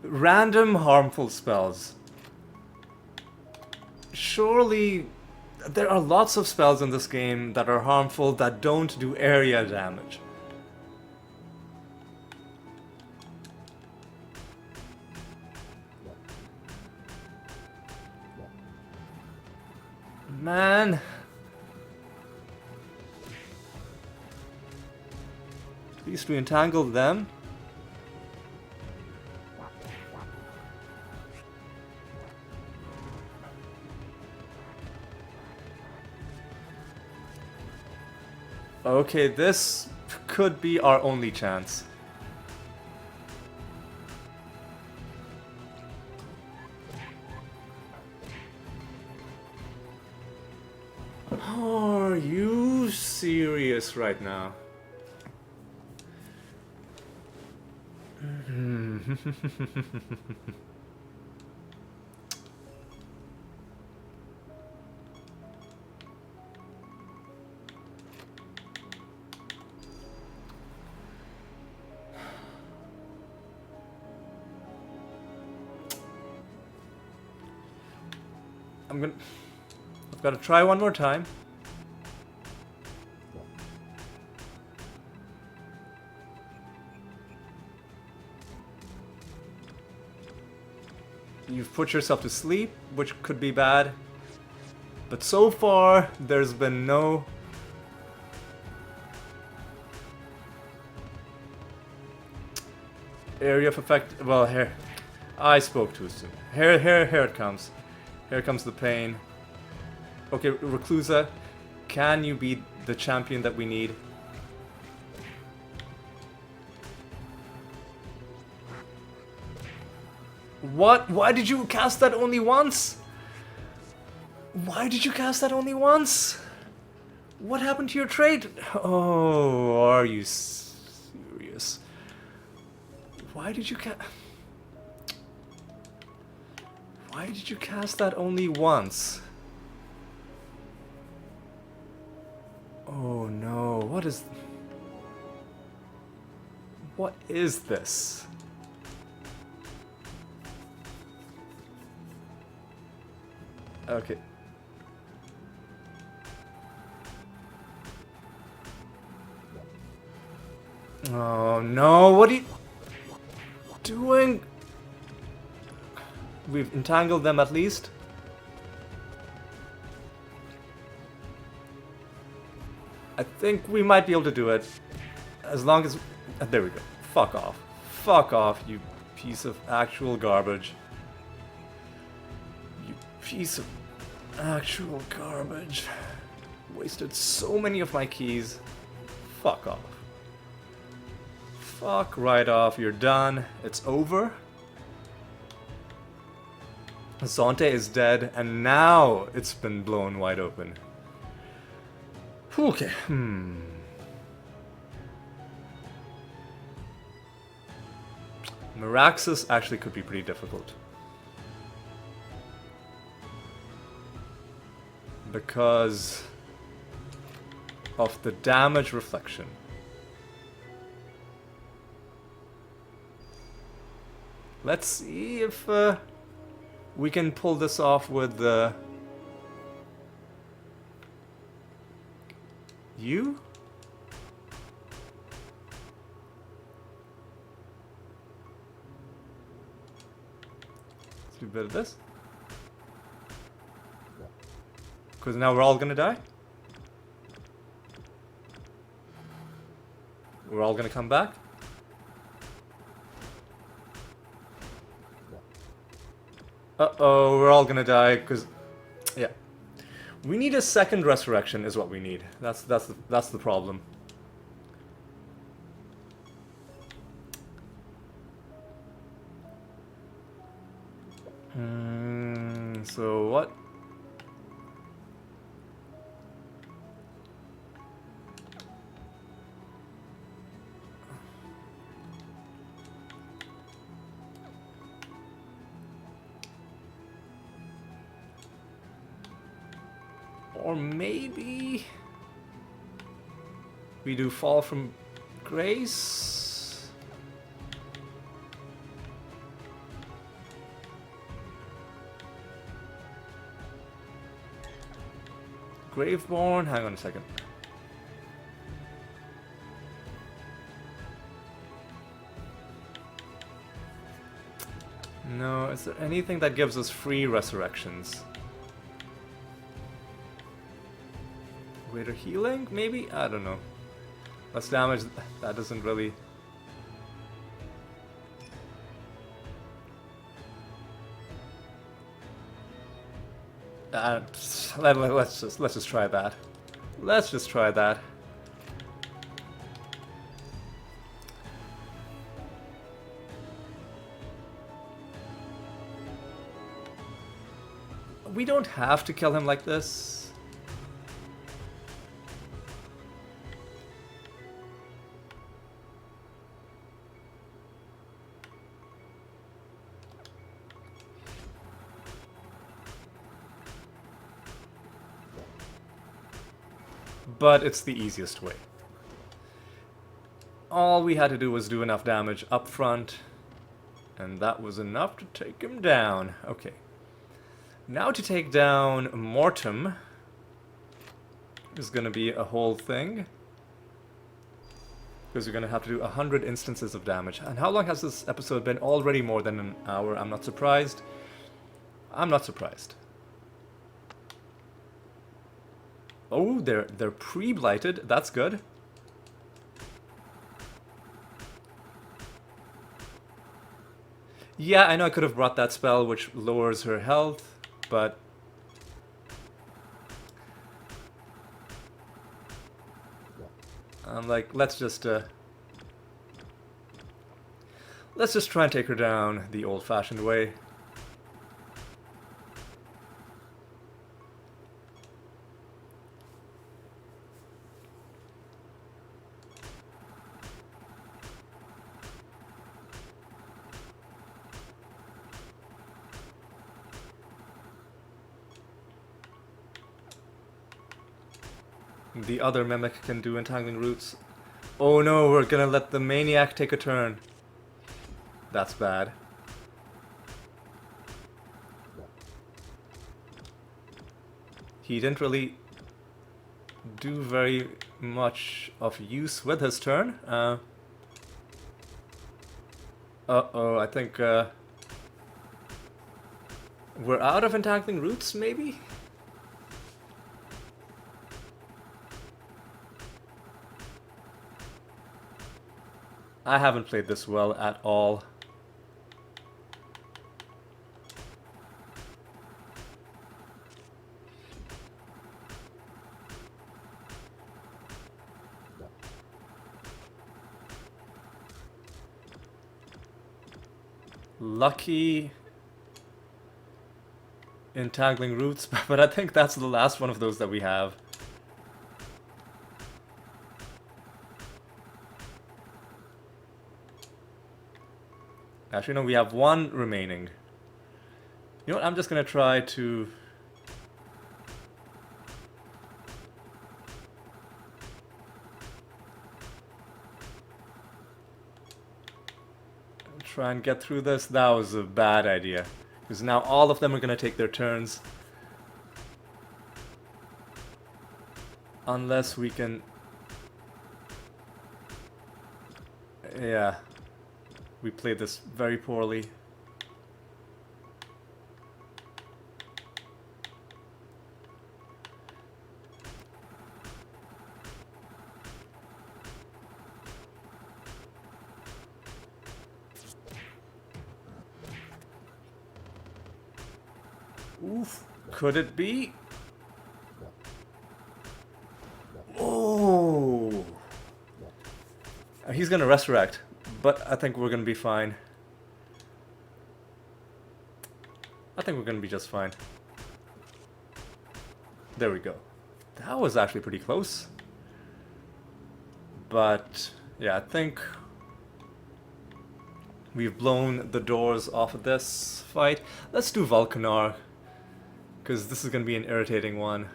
Random harmful spells. Surely, there are lots of spells in this game that are harmful that don't do area damage. Man. At least we entangled them. Okay, this could be our only chance. Are you serious right now? I've got to try one more time. You've put yourself to sleep, which could be bad. But so far, there's been no... area of effect. Well, here. I spoke too soon. Here it comes. Here comes the pain. Okay, Reclusa, can you be the champion that we need? What? Why did you cast that only once? Why did you cast that only once? What happened to your trait? Oh, are you serious? Why did you cast that only once? Oh no, what is this? Okay. Oh no, what are you doing? We've entangled them at least. I think we might be able to do it. As long as... there we go. Fuck off. Fuck off, you piece of actual garbage. You piece of actual garbage. Wasted so many of my keys. Fuck off. Fuck right off. You're done. It's over. Zonte is dead, and now it's been blown wide open. Okay, Meraxus actually could be pretty difficult. Because of the damage reflection. Let's see if we can pull this off with the... you? Let's do a bit of this. Because now we're all gonna die? We're all gonna come back? Uh-oh, we're all gonna die, because... yeah. We need a second resurrection is what we need. That's the problem. So what? Or maybe we do Fall from Grace. Graveborn, hang on a second. No, is there anything that gives us free resurrections? Greater healing, maybe? I don't know. Less damage, that doesn't really... let's just try that. Let's just try that. We don't have to kill him like this. But it's the easiest way. All we had to do was do enough damage up front, and that was enough to take him down. Okay. Now to take down Mortem is going to be a whole thing. Because we're going to have to do 100 instances of damage. And how long has this episode been? Already more than an hour. I'm not surprised. I'm not surprised. Oh, they're pre-blighted. That's good. Yeah, I know I could have brought that spell which lowers her health, but I'm like, let's just try and take her down the old-fashioned way. The other Mimic can do Entangling Roots. Oh no, we're gonna let the Maniac take a turn. That's bad. He didn't really do very much of use with his turn. Uh-oh, I think we're out of Entangling Roots, maybe? I haven't played this well at all. Lucky Entangling Roots, but I think that's the last one of those that we have. Actually, no, we have one remaining. You know what, I'm just gonna try to... try and get through this. That was a bad idea. Because now all of them are gonna take their turns. Unless we can... yeah. We played this very poorly. Oof. Could it be? Oh! He's gonna resurrect. But I think we're gonna be fine. I think we're gonna be just fine. There we go. That was actually pretty close. But yeah, I think we've blown the doors off of this fight. Let's do Vulcanar, because this is gonna be an irritating one.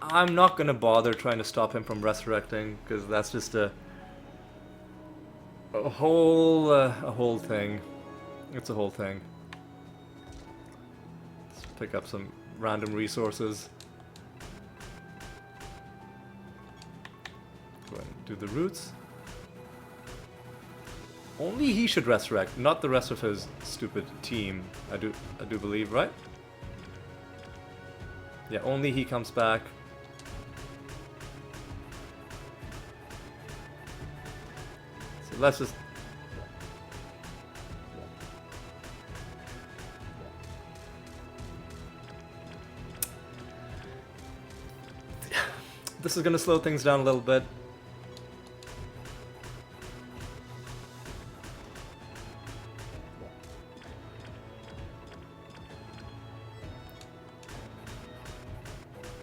I'm not gonna bother trying to stop him from resurrecting, because that's just a whole thing. It's a whole thing. Let's pick up some random resources. Go ahead and do the roots. Only he should resurrect, not the rest of his stupid team. I do believe, right? Yeah, only he comes back. So let's just... this is gonna slow things down a little bit.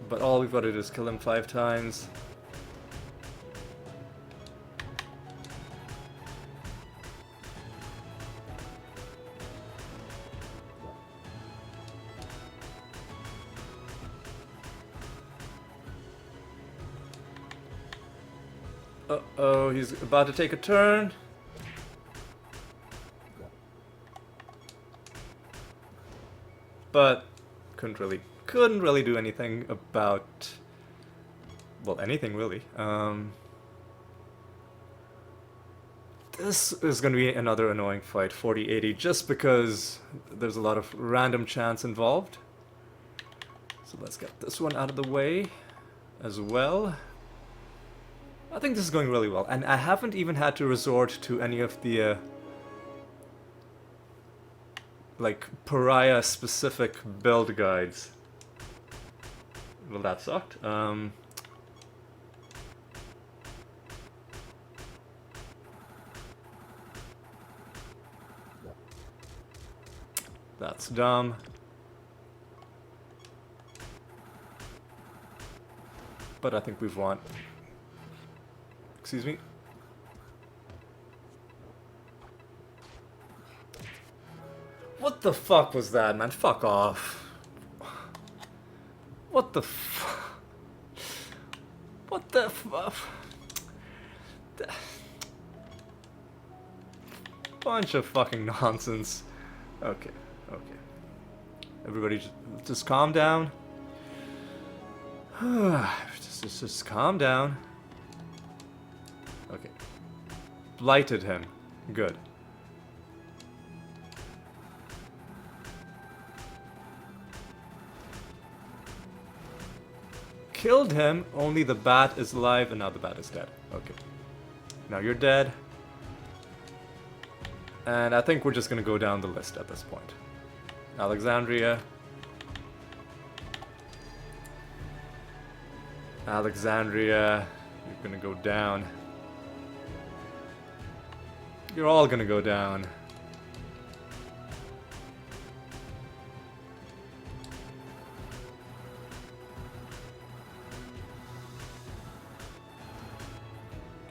But all we've got to do is kill him 5 times. Uh-oh, he's about to take a turn. but couldn't really do anything about, well, anything really. This is going to be another annoying fight, 40-80, just because there's a lot of random chance involved. So let's get this one out of the way as well. I think this is going really well, and I haven't even had to resort to any of the like Pariah specific build guides. Well, that sucked. That's dumb. But I think we've won. Excuse me. What the fuck was that, man? Fuck off. What the fuck? What the fuck? Bunch of fucking nonsense. Okay, okay. Everybody just calm down. just calm down. Okay. Blighted him. Good. Killed him, only the bat is alive, and now the bat is dead. Okay. Now you're dead. And I think we're just gonna go down the list at this point. Alexandria. Alexandria, you're gonna go down. You're all gonna go down.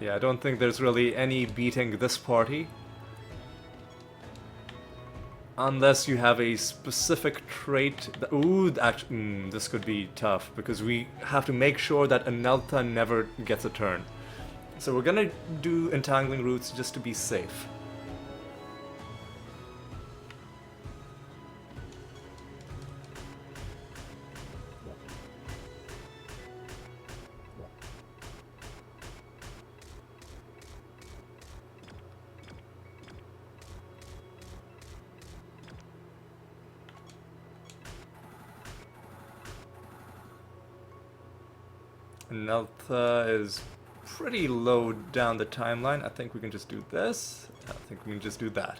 Yeah, I don't think there's really any beating this party. Unless you have a specific trait that, ooh, actually, this could be tough, because we have to make sure that Anelta never gets a turn. So we're gonna do Entangling Roots just to be safe. Neltha is pretty low down the timeline. I think we can just do this. I think we can just do that.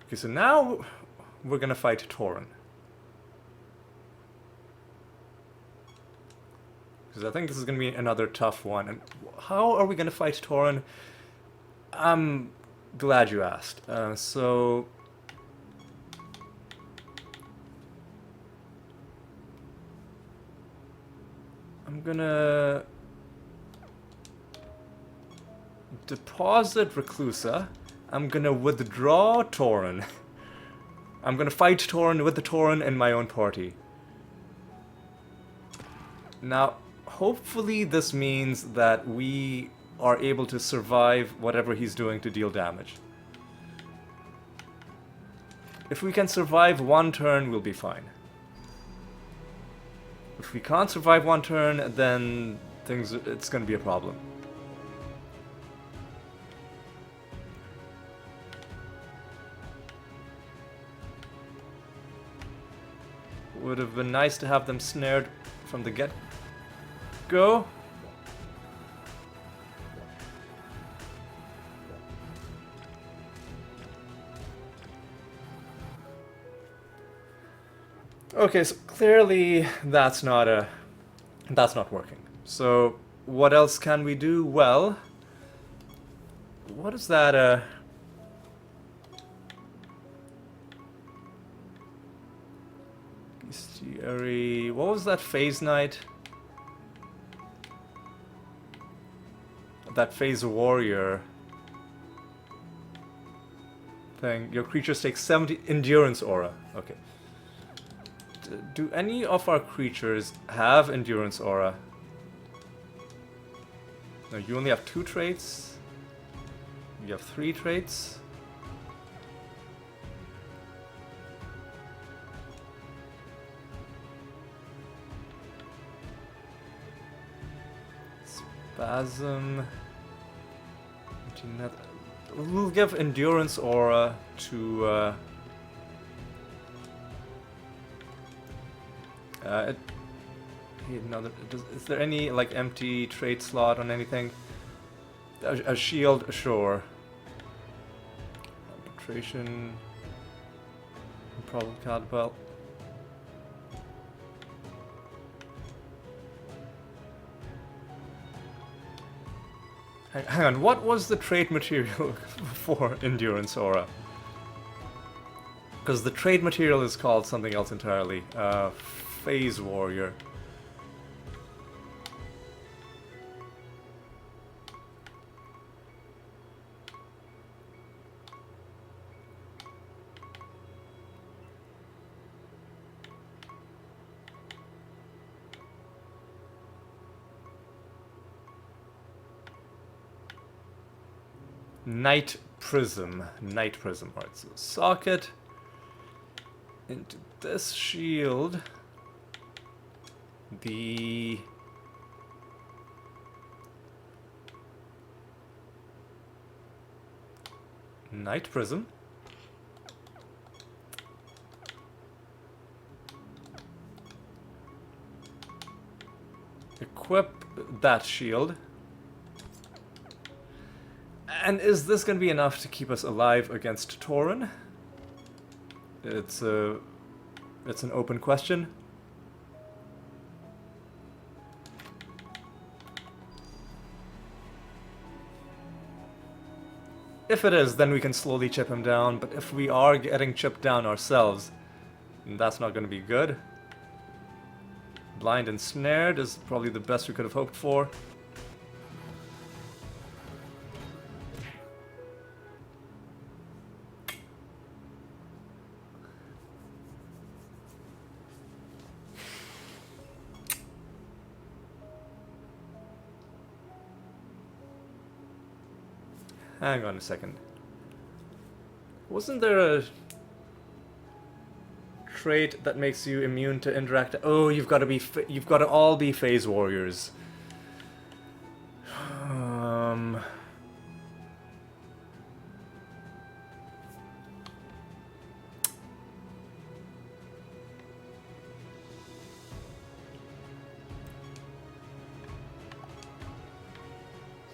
Okay, so now we're gonna fight Tauren. Because I think this is gonna be another tough one. And how are we gonna fight Tauren? I'm glad you asked. So I'm gonna deposit Reclusa. I'm gonna withdraw Tauren. I'm gonna fight Tauren with the Tauren in my own party. Now, hopefully this means that we are able to survive whatever he's doing to deal damage. If we can survive one turn, we'll be fine. If we can't survive one turn, then it's gonna be a problem. Would have been nice to have them snared from the get-go. Okay, so clearly that's not working. So what else can we do? Well, what is that? Bestiary. What was that phase knight? That phase warrior thing. Your creatures take 70 endurance aura. Okay. Do any of our creatures have endurance aura? No, you only have 2 traits. You have 3 traits. Spasm. We'll give Endurance Aura to... no, is there any like empty trait slot on anything? A shield, sure. Arbitration. Problem Catapult. Hang on, what was the trait material for Endurance Aura? Because the trait material is called something else entirely. Phase Warrior. Night Prism. Night Prism. Alright, so socket into this shield. The Night Prism. Equip that shield. And is this going to be enough to keep us alive against Tauren? It's an open question. If it is, then we can slowly chip him down, but if we are getting chipped down ourselves, that's not going to be good. Blind and Snared is probably the best we could have hoped for. Hang on a second. Wasn't there a trait that makes you immune to indirect? Oh, you've got to all be phase warriors.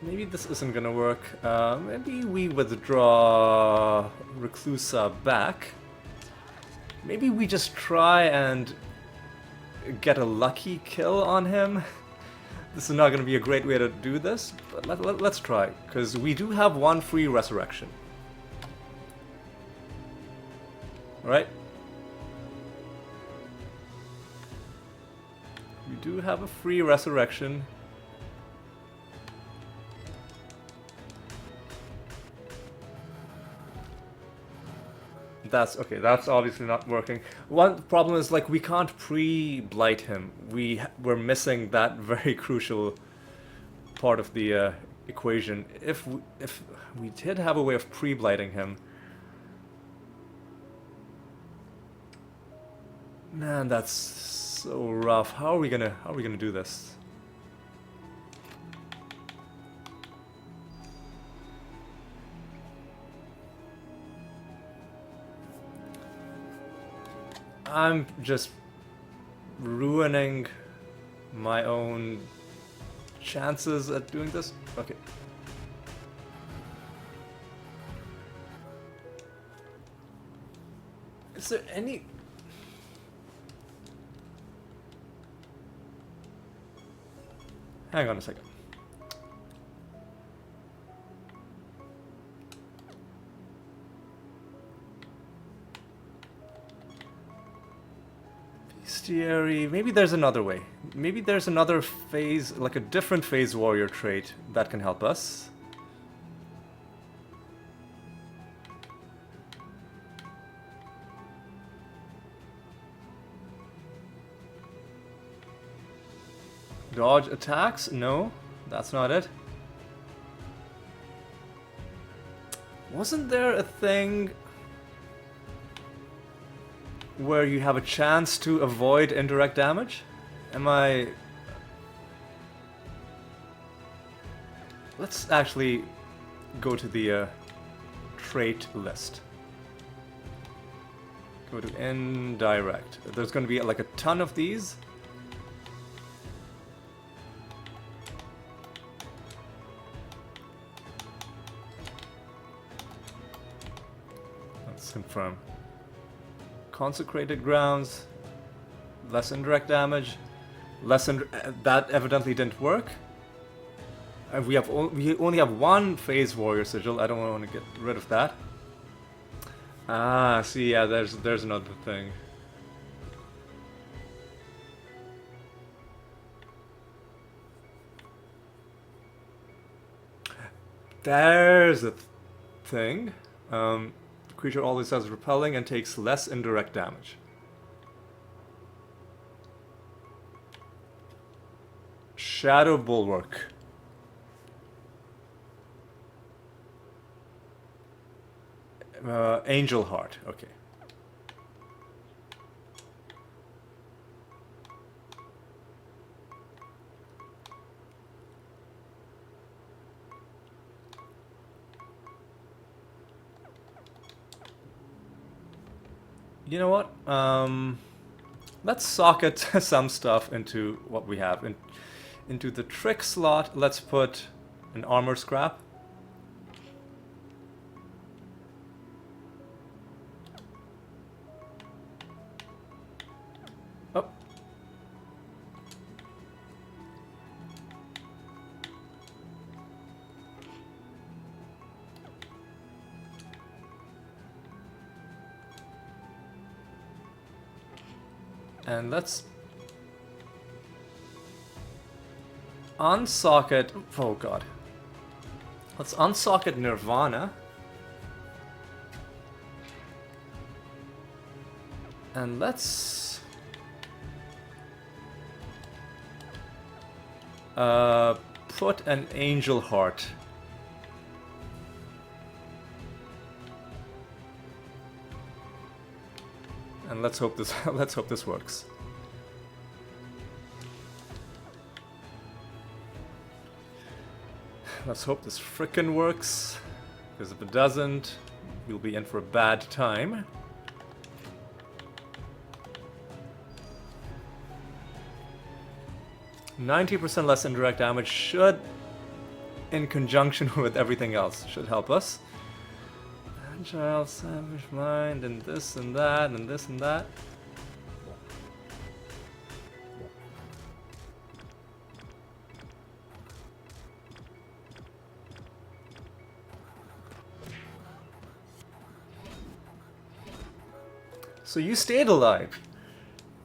Maybe this isn't gonna work. Maybe we withdraw Reclusa back. Maybe we just try and get a lucky kill on him. This is not gonna be a great way to do this, but let's try, because we do have one free resurrection. Alright? We do have a free resurrection. That's okay, that's obviously not working. One problem is, like, we can't pre-blight him. We're missing that very crucial part of the equation. If we did have a way of pre-blighting him, man, that's so rough. How are we gonna do this? I'm just ruining my own chances at doing this. Okay. Is there any... Hang on a second. Maybe there's another way. Maybe there's another phase, like a different phase warrior trait that can help us. Dodge attacks? No, that's not it. Wasn't there a thing where you have a chance to avoid indirect damage? Am I let's actually go to the trait list. Go to indirect. There's going to be like a ton of these. Let's confirm. Consecrated grounds. Less indirect damage. That evidently didn't work. We only have one phase warrior sigil. I don't want to get rid of that. Ah, see, yeah, there's another thing. There's a thing. The creature always has repelling and takes less indirect damage. Shadow Bulwark. Angel Heart, okay. You know what? Let's socket some stuff into what we have. Into the trick slot, let's put an armor scrap. Oh. And let's unsocket. Oh god. Let's unsocket Nirvana. And let's put an Angel Heart. And let's hope this works. Let's hope this frickin' works, because if it doesn't, we'll be in for a bad time. %90 less indirect damage should, in conjunction with everything else, should help us. Agile, Savage Mind, and this and that, and this and that. So you stayed alive,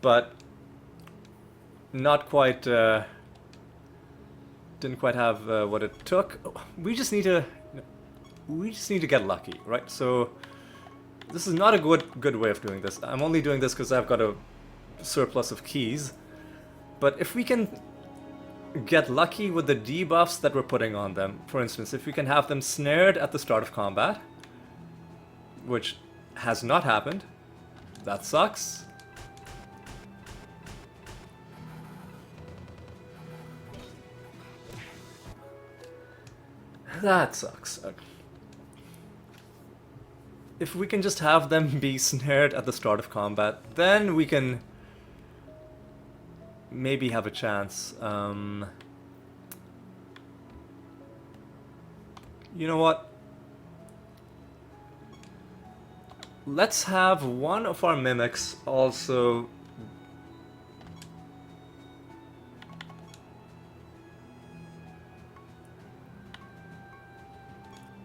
but not quite, didn't quite have what it took. We just need to get lucky, right? So this is not a good way of doing this. I'm only doing this because I've got a surplus of keys. But if we can get lucky with the debuffs that we're putting on them, for instance, if we can have them snared at the start of combat, which has not happened, that sucks. That sucks. If we can just have them be snared at the start of combat, then we can maybe have a chance. You know what? Let's have one of our mimics also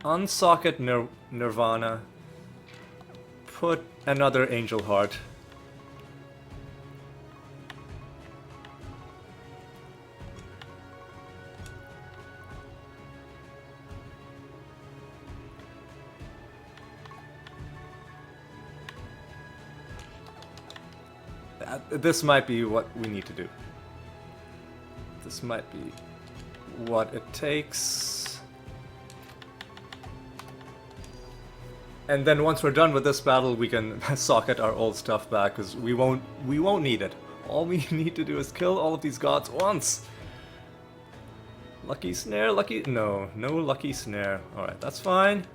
unsocket Nirvana, put another Angel Heart. This might be what we need to do. This might be what it takes. And then once we're done with this battle, we can socket our old stuff back, because we won't need it. All we need to do is kill all of these gods once. Lucky snare, lucky... No, no lucky snare. Alright, that's fine.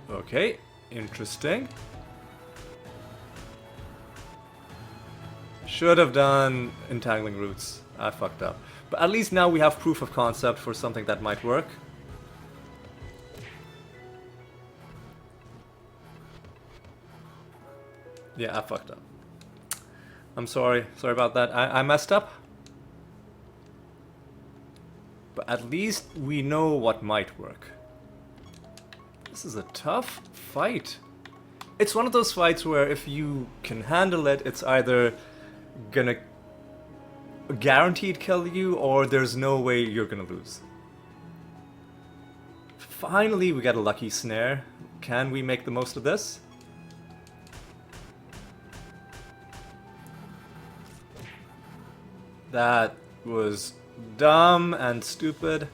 Okay, interesting. Should have done entangling roots. I fucked up. But at least now we have proof of concept for something that might work. Yeah, I fucked up. I'm sorry. Sorry about that. I messed up. But at least we know what might work. This is a tough fight. It's one of those fights where if you can handle it, it's either gonna guaranteed kill you or there's no way you're gonna lose. Finally, we get a lucky snare. Can we make the most of this? That was dumb and stupid.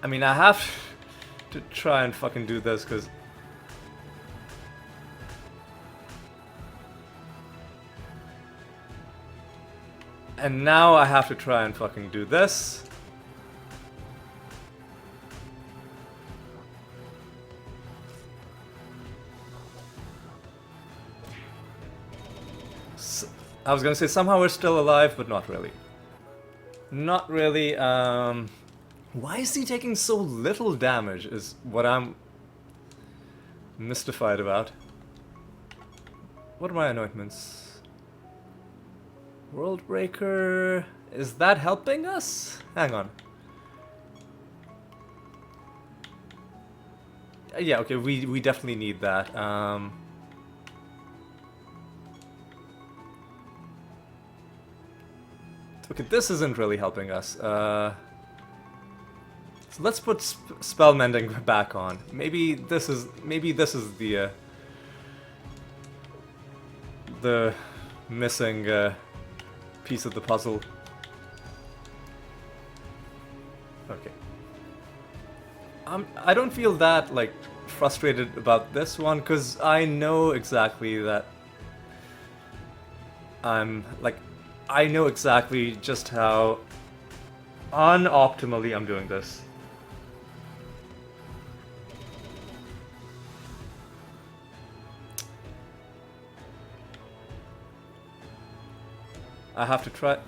I mean, I have to try and fucking do this, because... And now I have to try and fucking do this. I was gonna say somehow we're still alive, but not really. Not really, Why is he taking so little damage is what I'm mystified about. What are my anointments? World Breaker... Is that helping us? Hang on. Yeah, okay, we definitely need that. Okay, this isn't really helping us. So let's put spell mending back on. Maybe this is the missing piece of the puzzle. Okay. I don't feel that like frustrated about this one because I know exactly that I know exactly just how unoptimally I'm doing this. I have to try.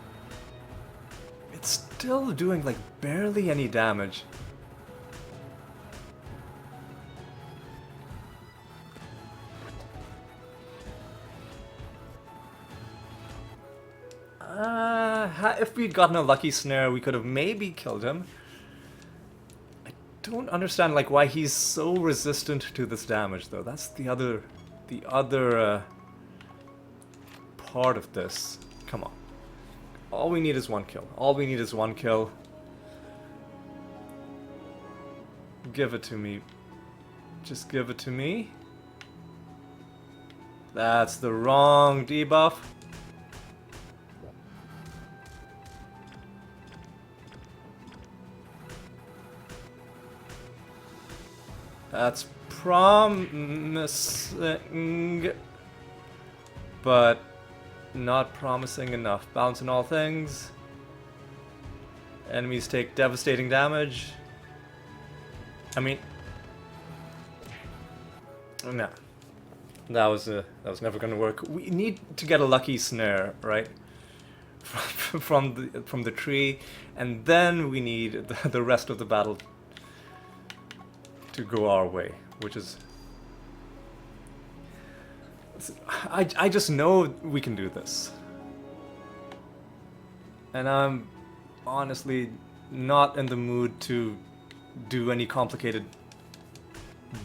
It's still doing like barely any damage. If we'd gotten a lucky snare, we could have maybe killed him. I don't understand like why he's so resistant to this damage, though. That's the other part of this. Come on. All we need is one kill. All we need is one kill. Give it to me. Just give it to me. That's the wrong debuff. That's promising, but not promising enough. Balance in all things. Enemies take devastating damage. I mean, no, that was never gonna work. We need to get a lucky snare, right? from the tree, and then we need the rest of the battle to go our way, which is... I just know we can do this. And I'm honestly not in the mood to do any complicated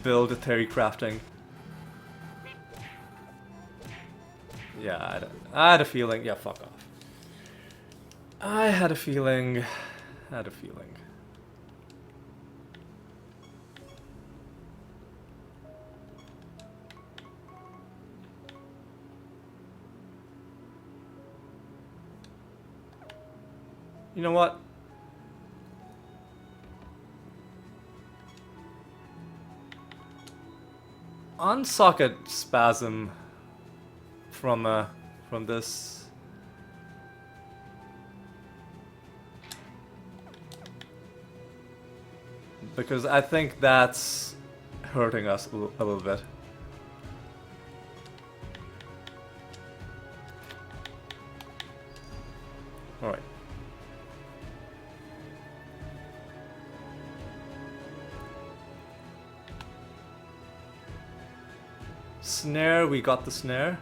build theory crafting. Yeah, I had a feeling... Yeah, fuck off. I had a feeling... You know what? unsocket spasm from this. Because I think that's hurting us a little bit. Alright. Snare, we got the snare.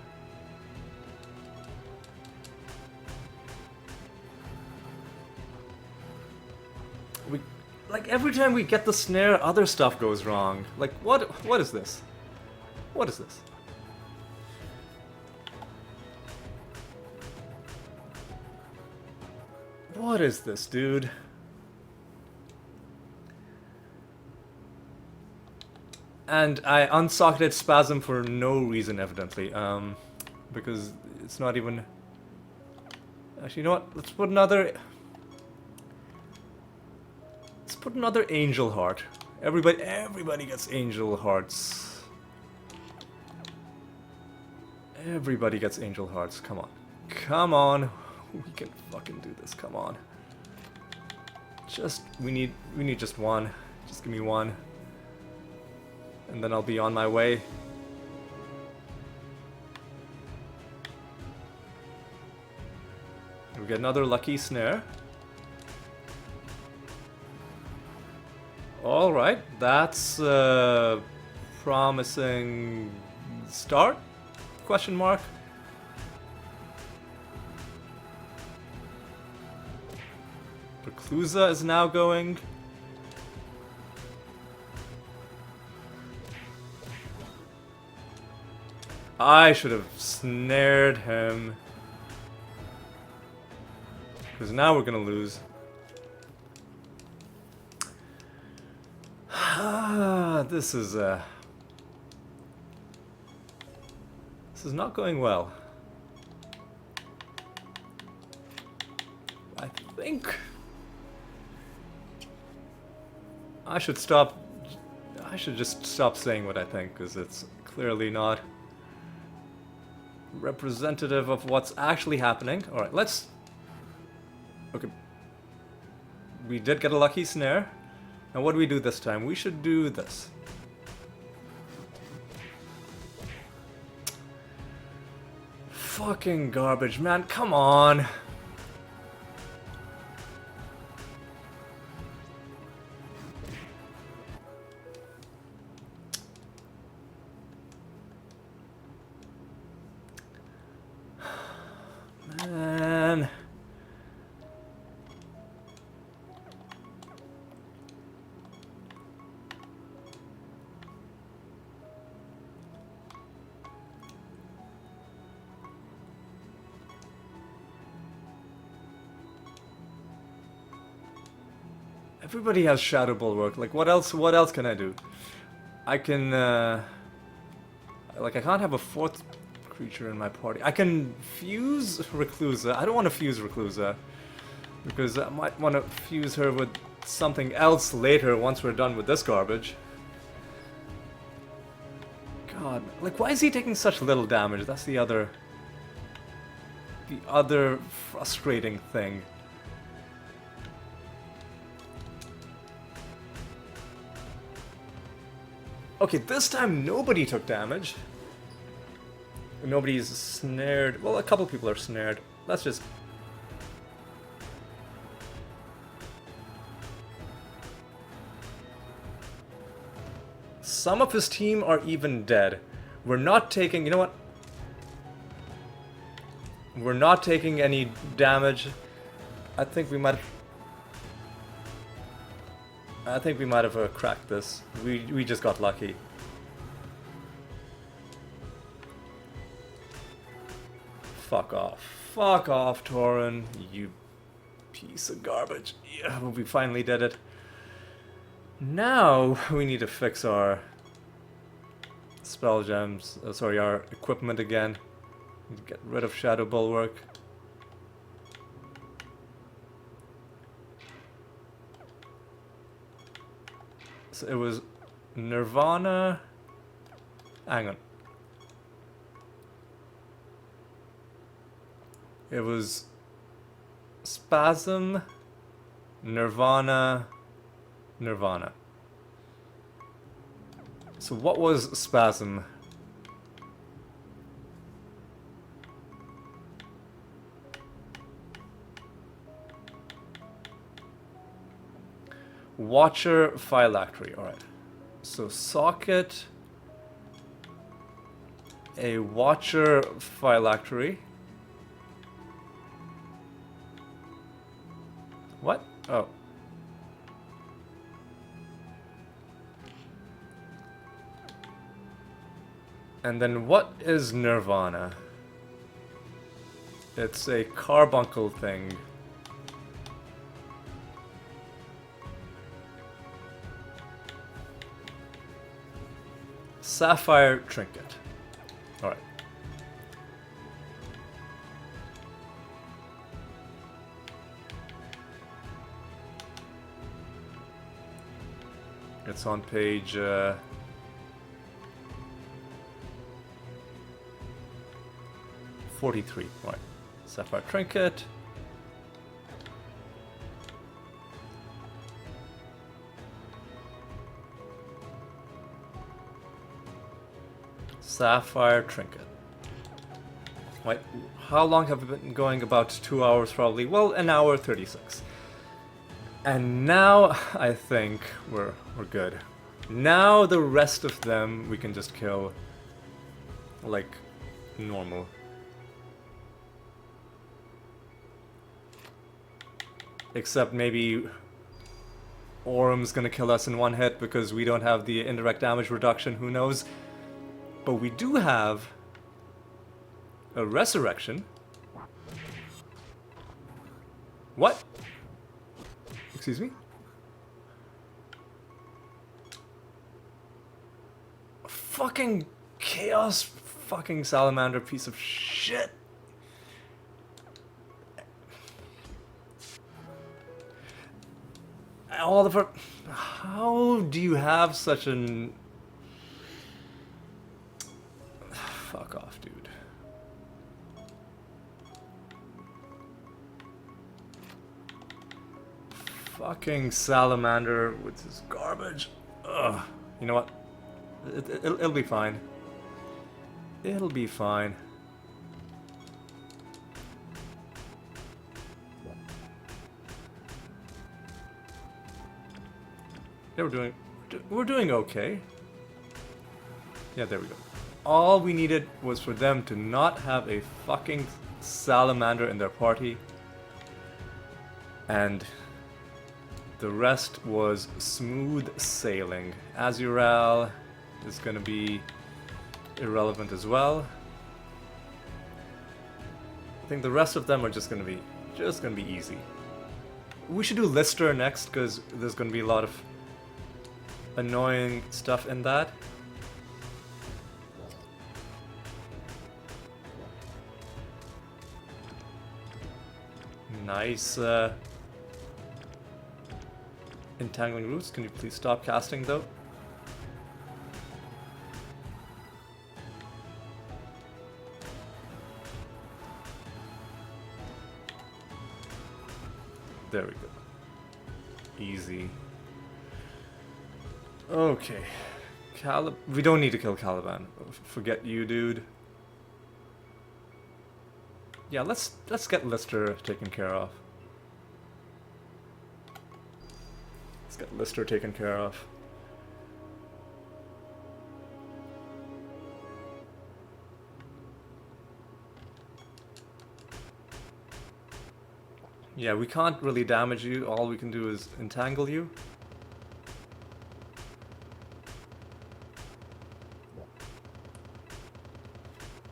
Like every time we get the snare, other stuff goes wrong. Like what is this? What is this? What is this, dude? And I unsocketed Spasm for no reason, evidently. Because it's not even... Actually, you know what? Let's put another Angel Heart. Everybody gets Angel Hearts. Everybody gets Angel Hearts. Come on. Come on. We can fucking do this. Come on. We need just one. Just give me one. And then I'll be on my way. We get another lucky snare. Alright, that's a promising start? Question mark. Reclusa is now going. I should have snared him. Because now we're gonna lose. This is not going well. I think I should just stop saying what I think, because it's clearly not representative of what's actually happening. Alright, let's... Okay. We did get a lucky snare. Now what do we do this time? We should do this. Fucking garbage, man. Come on. Man. Everybody has Shadow Bulwark. Like, what else can I do? I can, like, I can't have a fourth creature in my party. I can fuse Reclusa. I don't want to fuse Reclusa, because I might want to fuse her with something else later once we're done with this garbage. God, like, why is he taking such little damage? That's the other frustrating thing. Okay, this time nobody took damage. Nobody's snared. Well, a couple people are snared. Let's just... Some of his team are even dead. We're not taking... You know what? We're not taking any damage. I think we might have cracked this. We just got lucky. Fuck off. Fuck off, Tauren, you piece of garbage. Yeah, we finally did it. Now we need to fix our spell gems. Sorry, our equipment again. Get rid of Shadow Bulwark. So it was Nirvana, Hang on. It was Spasm, Nirvana, Nirvana. So what was Spasm? Watcher phylactery, alright. So socket, a Watcher phylactery. What? Oh. And then what is Nirvana? It's a carbuncle thing. Sapphire trinket. Alright. It's on page 43. Right. Sapphire trinket. Sapphire trinket. Wait, how long have we been going? About 2 hours probably. Well, an hour 36. And now I think we're good. Now the rest of them we can just kill like normal. Except maybe Orum's gonna kill us in one hit because we don't have the indirect damage reduction, who knows. But we do have a resurrection. What? Excuse me? A fucking chaos fucking salamander piece of shit. All the how do you have such an... Fuck off, dude. Fucking salamander with his garbage. Ugh. You know what? It'll be fine. It'll be fine. Yeah, we're doing okay. Yeah, there we go. All we needed was for them to not have a fucking salamander in their party. And the rest was smooth sailing. Azural is gonna be irrelevant as well. I think the rest of them are just gonna be easy. We should do Lister next because there's gonna be a lot of annoying stuff in that. Nice entangling roots. Can you please stop casting though? There we go. Easy. Okay. We don't need to kill Caliban. Forget you, dude. Yeah, let's get Lister taken care of. Let's get Lister taken care of. Yeah, we can't really damage you. All we can do is entangle you.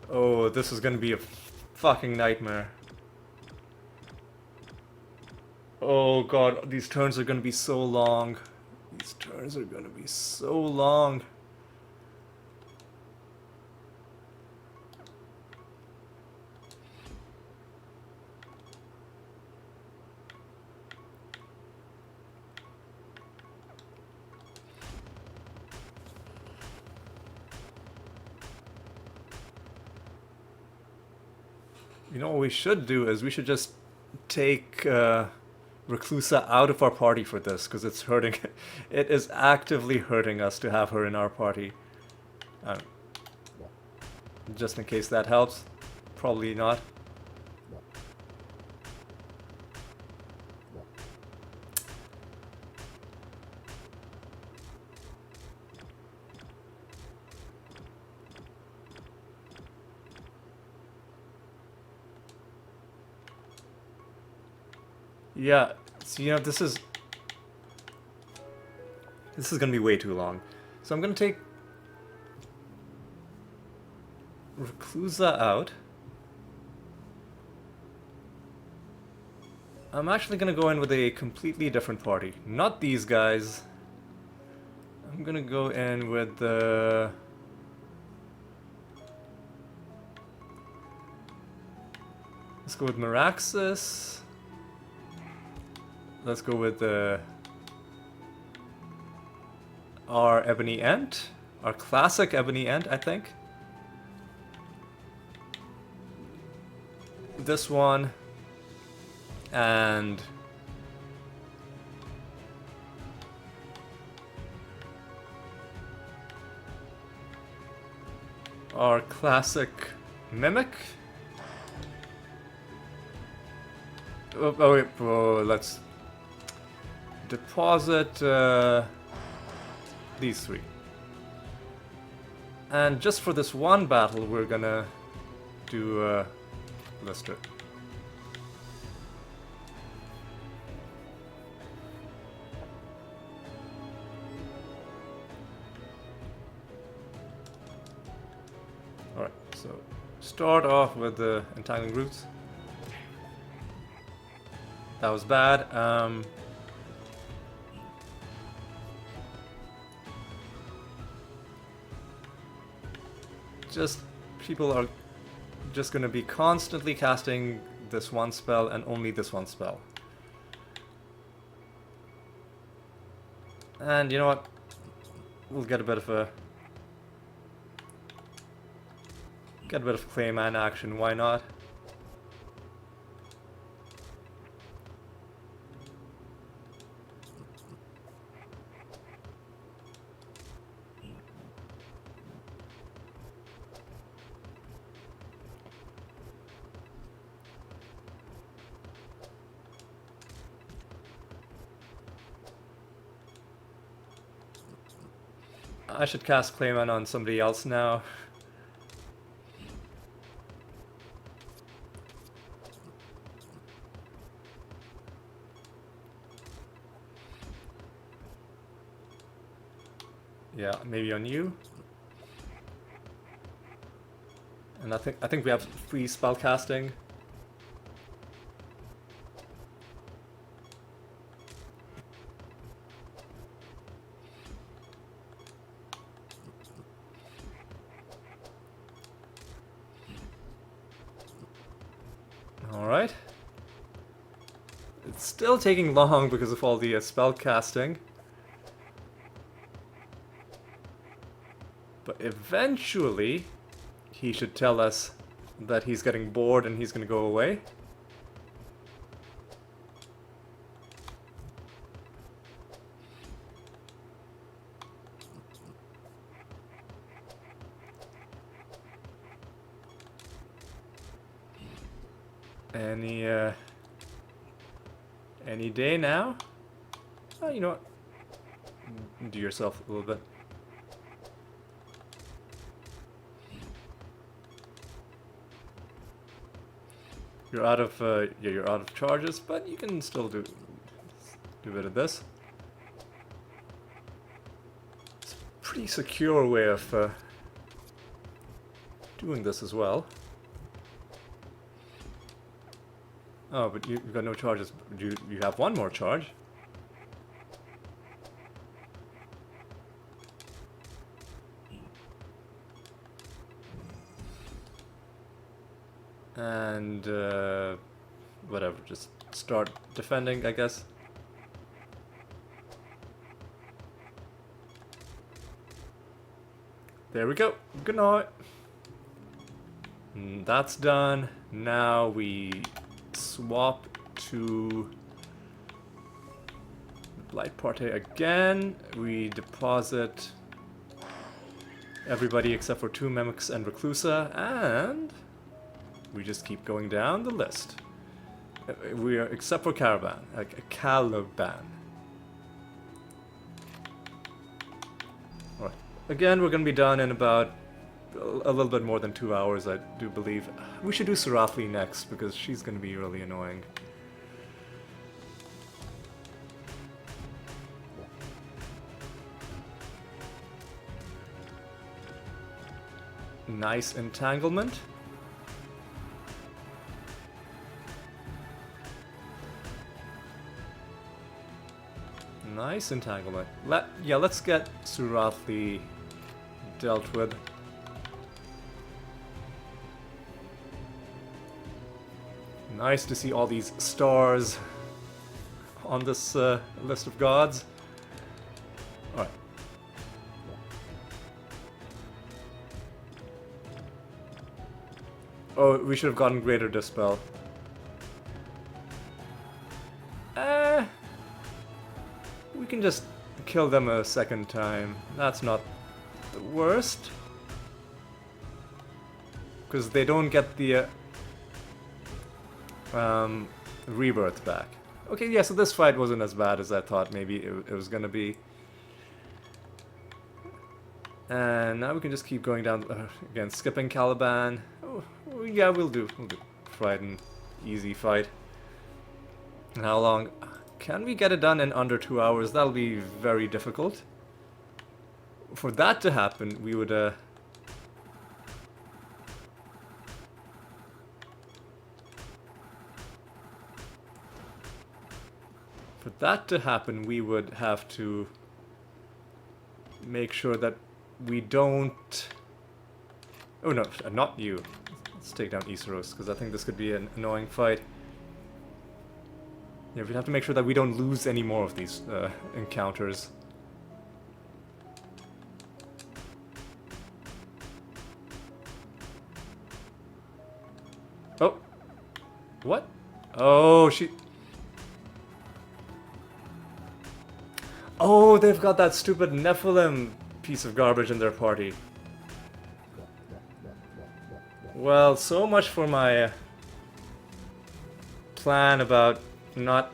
Oh, this is gonna be a fucking nightmare. Oh god, these turns are gonna be so long. These turns are gonna be so long. You know what we should do is we should just take Reclusa out of our party for this, because it's hurting. It is actively hurting us to have her in our party. Um, just in case that helps. Probably not. Yeah, so this is gonna be way too long. So I'm gonna take Reclusa out. I'm actually gonna go in with a completely different party. Not these guys. I'm gonna go in with the... Let's go with Meraxis. Let's go with our Ebony Ent. Our classic Ebony Ent, I think. This one. And... our classic Mimic. Oh wait, let's deposit these three. And just for this one battle, we're gonna do Lister. Alright, so start off with the Entangling Roots. That was bad. Just people are just gonna be constantly casting this one spell and only this one spell. And you know what? We'll get a bit of Clayman action, why not? I should cast Clayman on somebody else now. Yeah, maybe on you. And I think we have free spell casting. Alright. It's still taking long because of all the spell casting. But eventually, he should tell us that he's getting bored and he's gonna go away. Any day now? Oh, you know what? Do yourself a little bit. You're out of yeah, you're out of charges, but you can still do a bit of this. It's a pretty secure way of doing this as well. Oh, but you've got no charges. You have one more charge. And whatever, just start defending, I guess. There we go. Good night. That's done. Now we swap to Blight Party again. We deposit everybody except for 2 Mimics and Reclusa, and we just keep going down the list. We are, except for Caravan, Caliban. Alright. Again, we're gonna be done in about a little bit more than 2 hours, I do believe. We should do Siralim next, because she's gonna be really annoying. Nice entanglement. Nice entanglement. Let's get Surathi dealt with. Nice to see all these stars on this list of gods. Alright. Oh, we should have gotten Greater Dispel. We can just kill them a second time. That's not the worst. Because they don't get the rebirth back. Okay, yeah, so this fight wasn't as bad as I thought maybe it was gonna be. And now we can just keep going down, again, skipping Caliban. Oh, yeah, we'll do. Frighten, easy fight. And how long? Can we get it done in under 2 hours? That'll be very difficult. For that to happen, we would, For that to happen, we would have to make sure that we don't... Oh no, not you. Let's take down Iseros, because I think this could be an annoying fight. Yeah, we'd have to make sure that we don't lose any more of these encounters. Oh! What? Oh, she... Oh, they've got that stupid Nephilim piece of garbage in their party. Well, so much for my plan about not...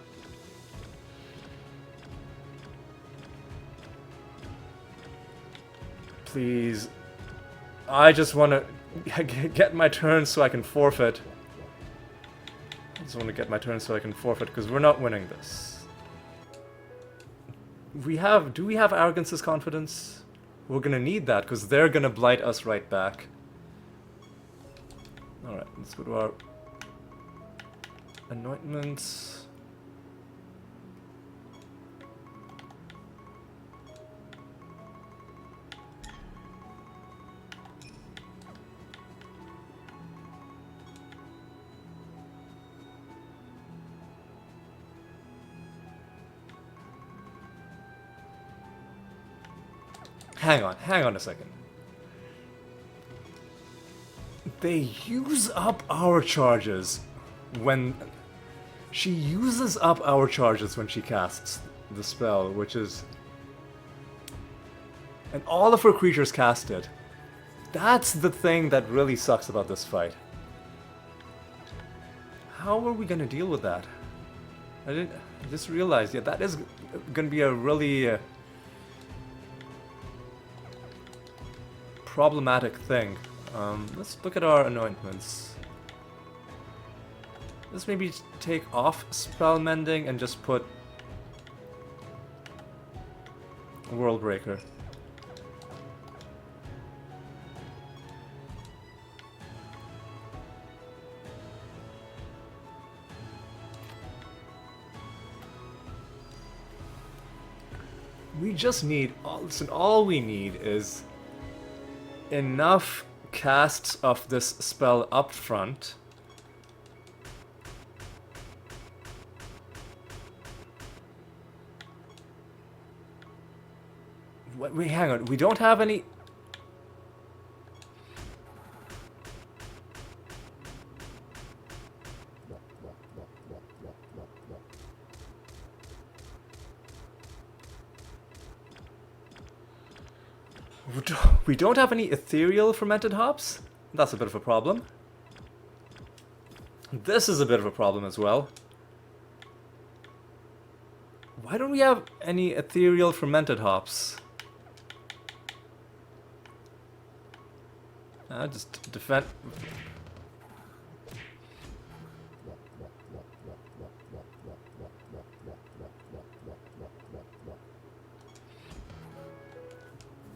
Please. I just want to get my turn so I can forfeit. I just want to get my turn so I can forfeit, because we're not winning this. Do we have Arrogance's confidence? We're gonna need that, because they're gonna blight us right back. Alright, let's go to our anointments. Hang on a second. They use up our charges when... She uses up our charges when she casts the spell, which is... And all of her creatures cast it. That's the thing that really sucks about this fight. How are we gonna deal with that? I just realized, yeah, that is gonna be a really... problematic thing. Let's look at our anointments. Let's maybe take off spell mending and just put World Breaker. We just need, listen, all we need is enough casts of this spell up front. Wait, hang on. We don't have any... We don't have any ethereal fermented hops. That's a bit of a problem. This is a bit of a problem as well. Why don't we have any ethereal fermented hops? Just defend...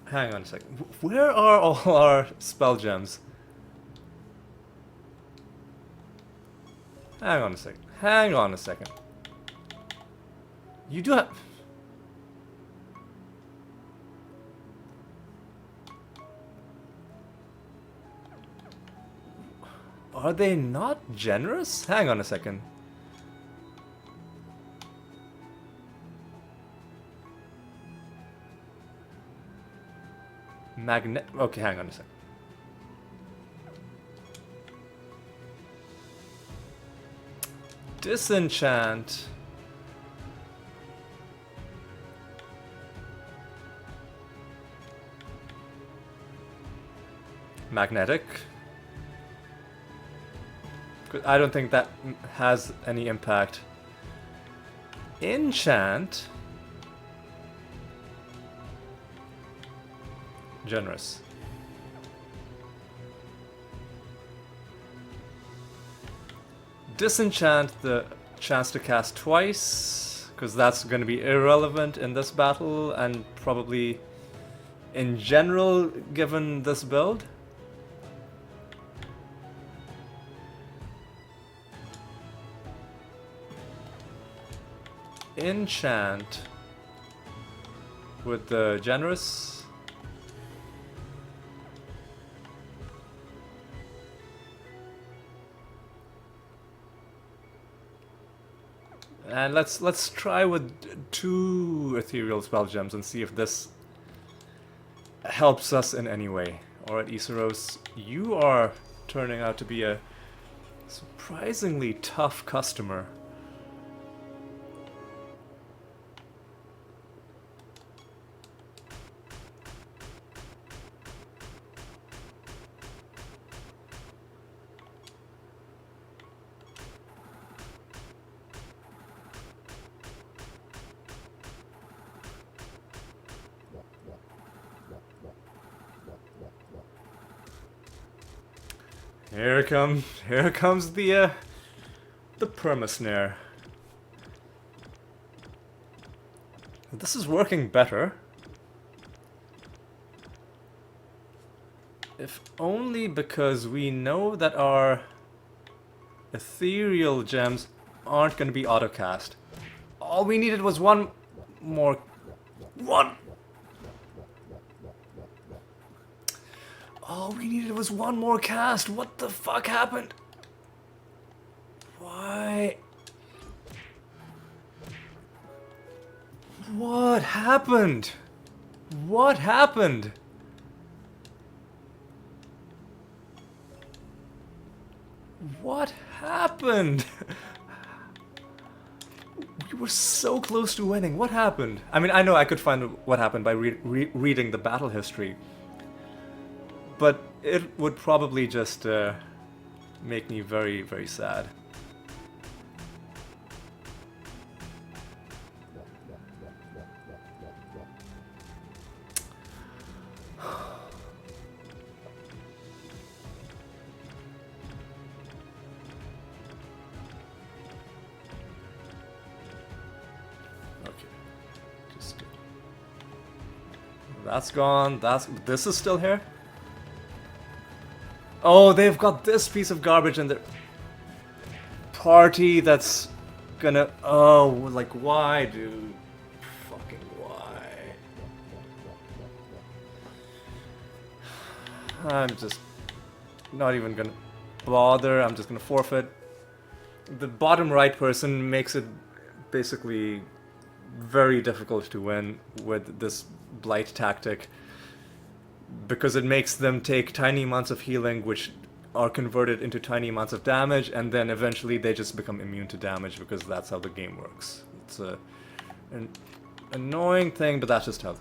Hang on a second. Where are all our spell gems? Hang on a second. Hang on a second. You do have... Are they not generous? Hang on a second. Okay, hang on a second. Disenchant. Magnetic. I don't think that has any impact. Enchant. Generous. Disenchant the chance to cast twice, because that's going to be irrelevant in this battle and probably in general given this build. Enchant with the generous. And let's try with 2 ethereal spell gems and see if this helps us in any way. Alright, Iseros, you are turning out to be a surprisingly tough customer. Here comes the perma-snare. This is working better. If only because we know that our ethereal gems aren't going to be autocast. All we needed was one more... All we needed was one more cast. What the fuck happened? Why? What happened? What happened? What happened? We were so close to winning. What happened? I mean, I know I could find what happened by reading the battle history. But it would probably just make me very, very sad. Okay, just that's gone. This is still here. Oh, they've got this piece of garbage in their party that's gonna... Oh, like, why, dude? Fucking why? I'm just not even gonna bother. I'm just gonna forfeit. The bottom right person makes it basically very difficult to win with this blight tactic, because it makes them take tiny amounts of healing which are converted into tiny amounts of damage, and then eventually they just become immune to damage because that's how the game works. It's an annoying thing, but that's just how...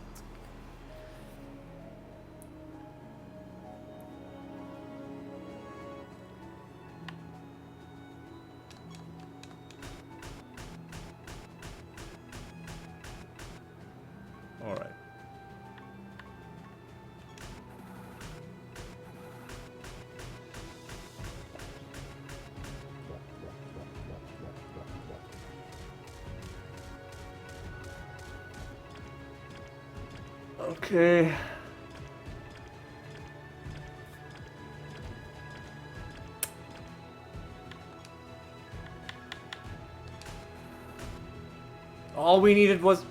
Okay. All we needed was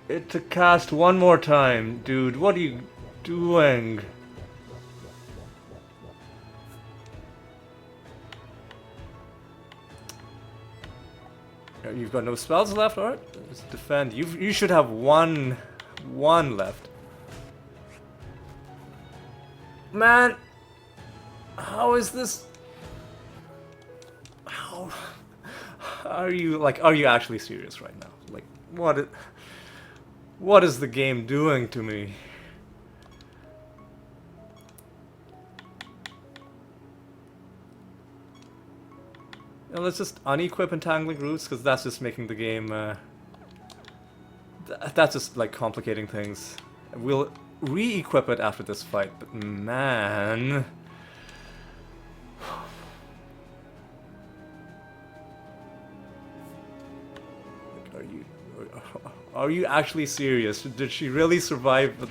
it to cast one more time. Dude, what are you doing? You've got no spells left, alright? Let's defend. You should have one left. Man, how is this? How are you actually serious right now? Like, what is the game doing to me? Now let's just unequip Entangling Roots, because that's just making the game, that's just, like, complicating things. We'll re-equip it after this fight, but man... Are you actually serious? Did she really survive the...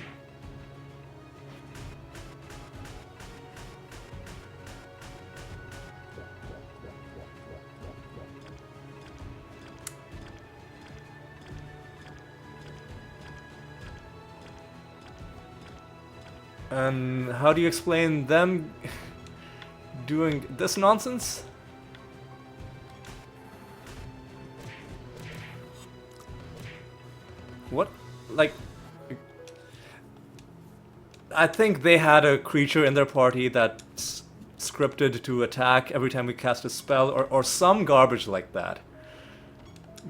And how do you explain them doing this nonsense? What? Like... I think they had a creature in their party that's scripted to attack every time we cast a spell, or some garbage like that.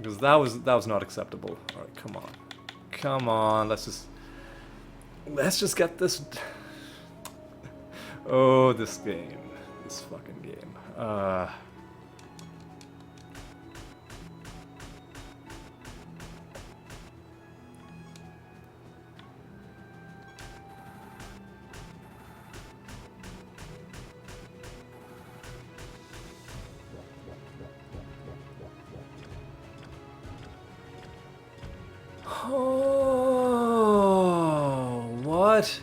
Because that was not acceptable. Alright, come on. Come on, let's just get this... Oh, this game. This fucking game. Oh, what?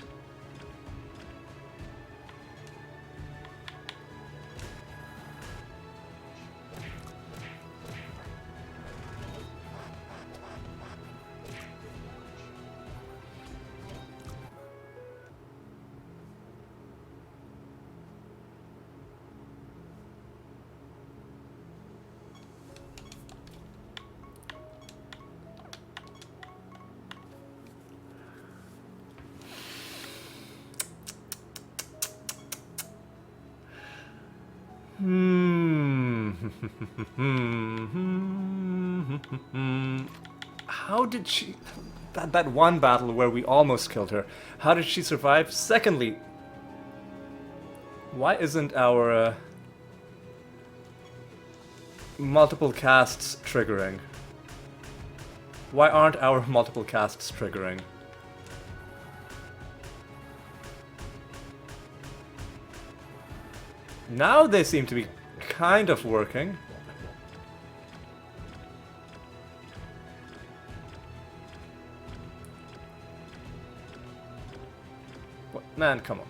How did she... That one battle where we almost killed her, how did she survive? Secondly, why isn't our multiple casts triggering? Why aren't our multiple casts triggering? Now they seem to be kind of working. What? Man, come on.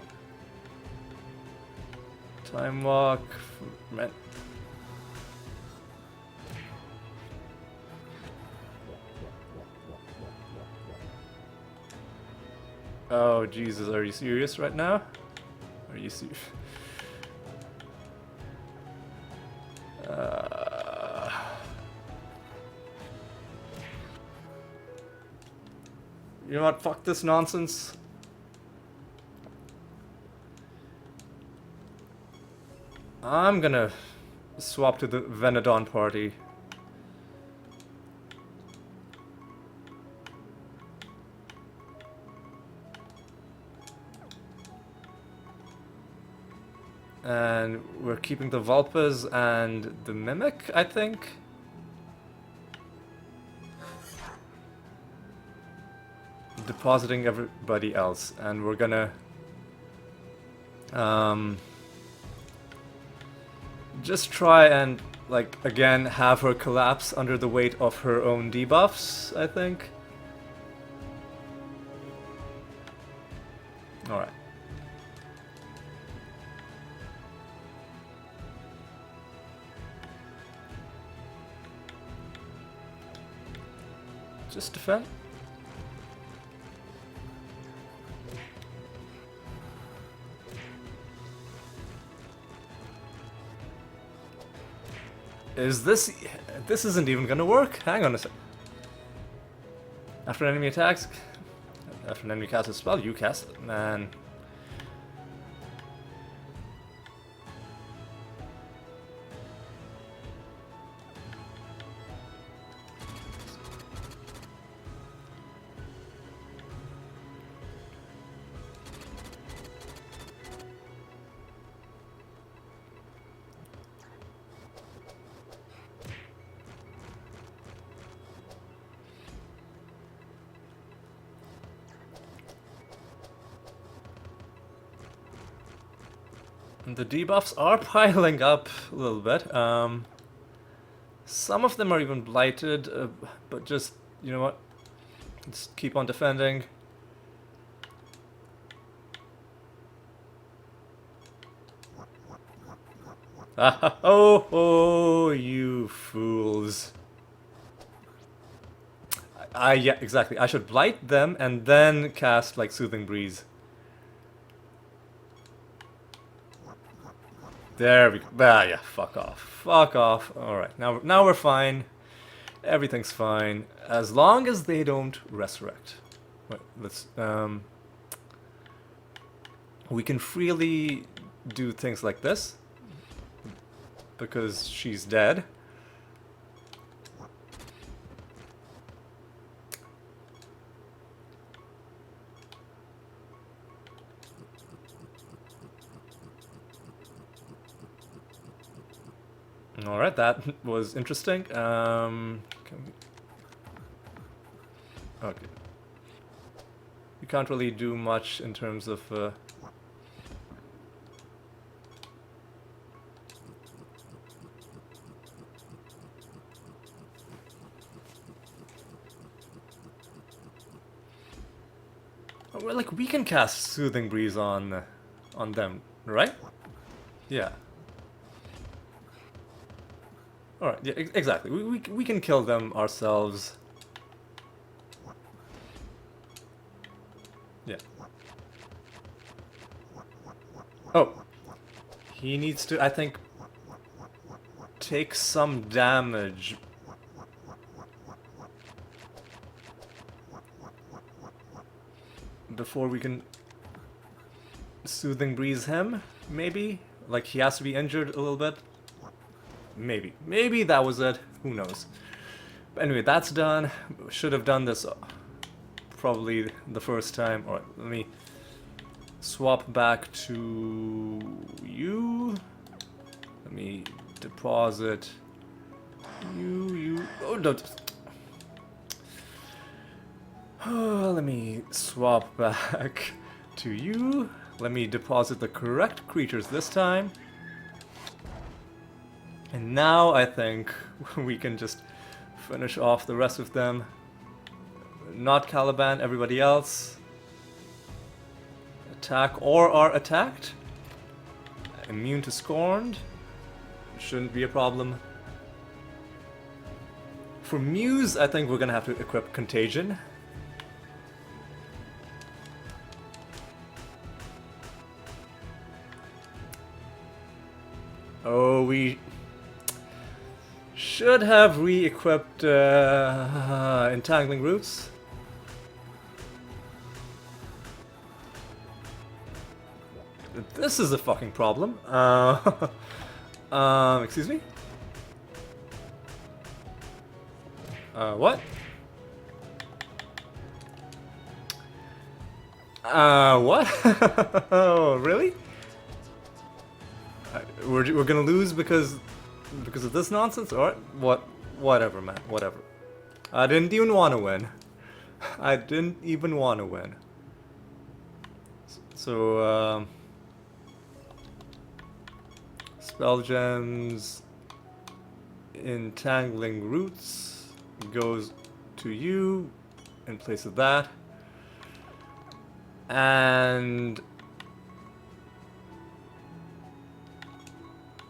Time walk. Man. Oh, Jesus, are you serious right now? Are you serious? You know what? Fuck this nonsense. I'm gonna swap to the Venedon party. And we're keeping the Vulpas and the Mimic, I think. Depositing everybody else, and we're gonna just try and, like, again have her collapse under the weight of her own debuffs, I think. Alright. Just defend. Is this... This isn't even gonna work? Hang on a sec. After an enemy attacks... After an enemy casts a spell, you cast it. Man. The debuffs are piling up a little bit. Some of them are even blighted, but just, you know what? Let's keep on defending. Oh, you fools. Yeah, exactly. I should blight them and then cast, like, Soothing Breeze. There we go. Ah, yeah, fuck off. Fuck off. Alright, now we're fine. Everything's fine. As long as they don't resurrect. Wait, let's, we can freely do things like this. Because she's dead. Alright, that was interesting. Can we... Okay. We can't really do much in terms of... Well, like, we can cast Soothing Breeze on them, right? Yeah. Alright, yeah, exactly. We can kill them ourselves. Yeah. Oh. He needs to, I think, take some damage. Before we can Soothing Breeze him, maybe? Like, he has to be injured a little bit. Maybe. Maybe that was it. Who knows? But anyway, that's done. Should have done this probably the first time. Alright, let me swap back to you. Let me deposit you. Oh, no. Oh, let me swap back to you. Let me deposit the correct creatures this time. And now I think we can just finish off the rest of them. Not Caliban, everybody else. Attack or are attacked. Immune to Scorned. Shouldn't be a problem. For Muse, I think we're gonna have to equip Contagion. Oh, we should have re-equipped Entangling Roots. This is a fucking problem. Excuse me? What? What? Oh, really? We're gonna lose because of this nonsense? Alright, whatever, man, whatever. I didn't even want to win. I didn't even want to win. So, Spell Gems, Entangling Roots goes to you in place of that. And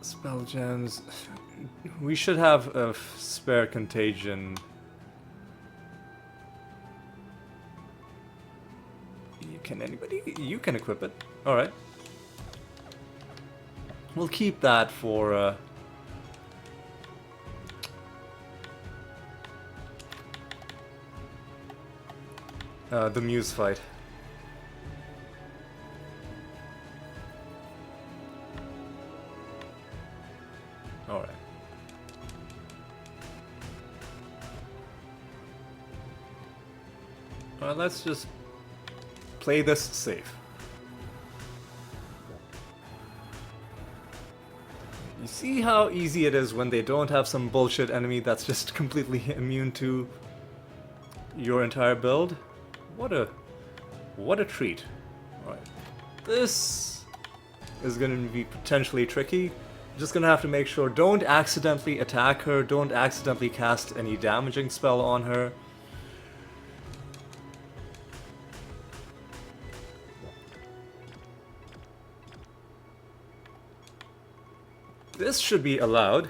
spell gems. We should have a spare contagion. Can anybody? You can equip it. Alright. We'll keep that for the Muse fight. Alright. Alright, let's just play this safe. You see how easy it is when they don't have some bullshit enemy that's just completely immune to your entire build? What a treat. Alright. This is gonna be potentially tricky. Just gonna have to make sure, don't accidentally attack her, don't accidentally cast any damaging spell on her. This should be allowed.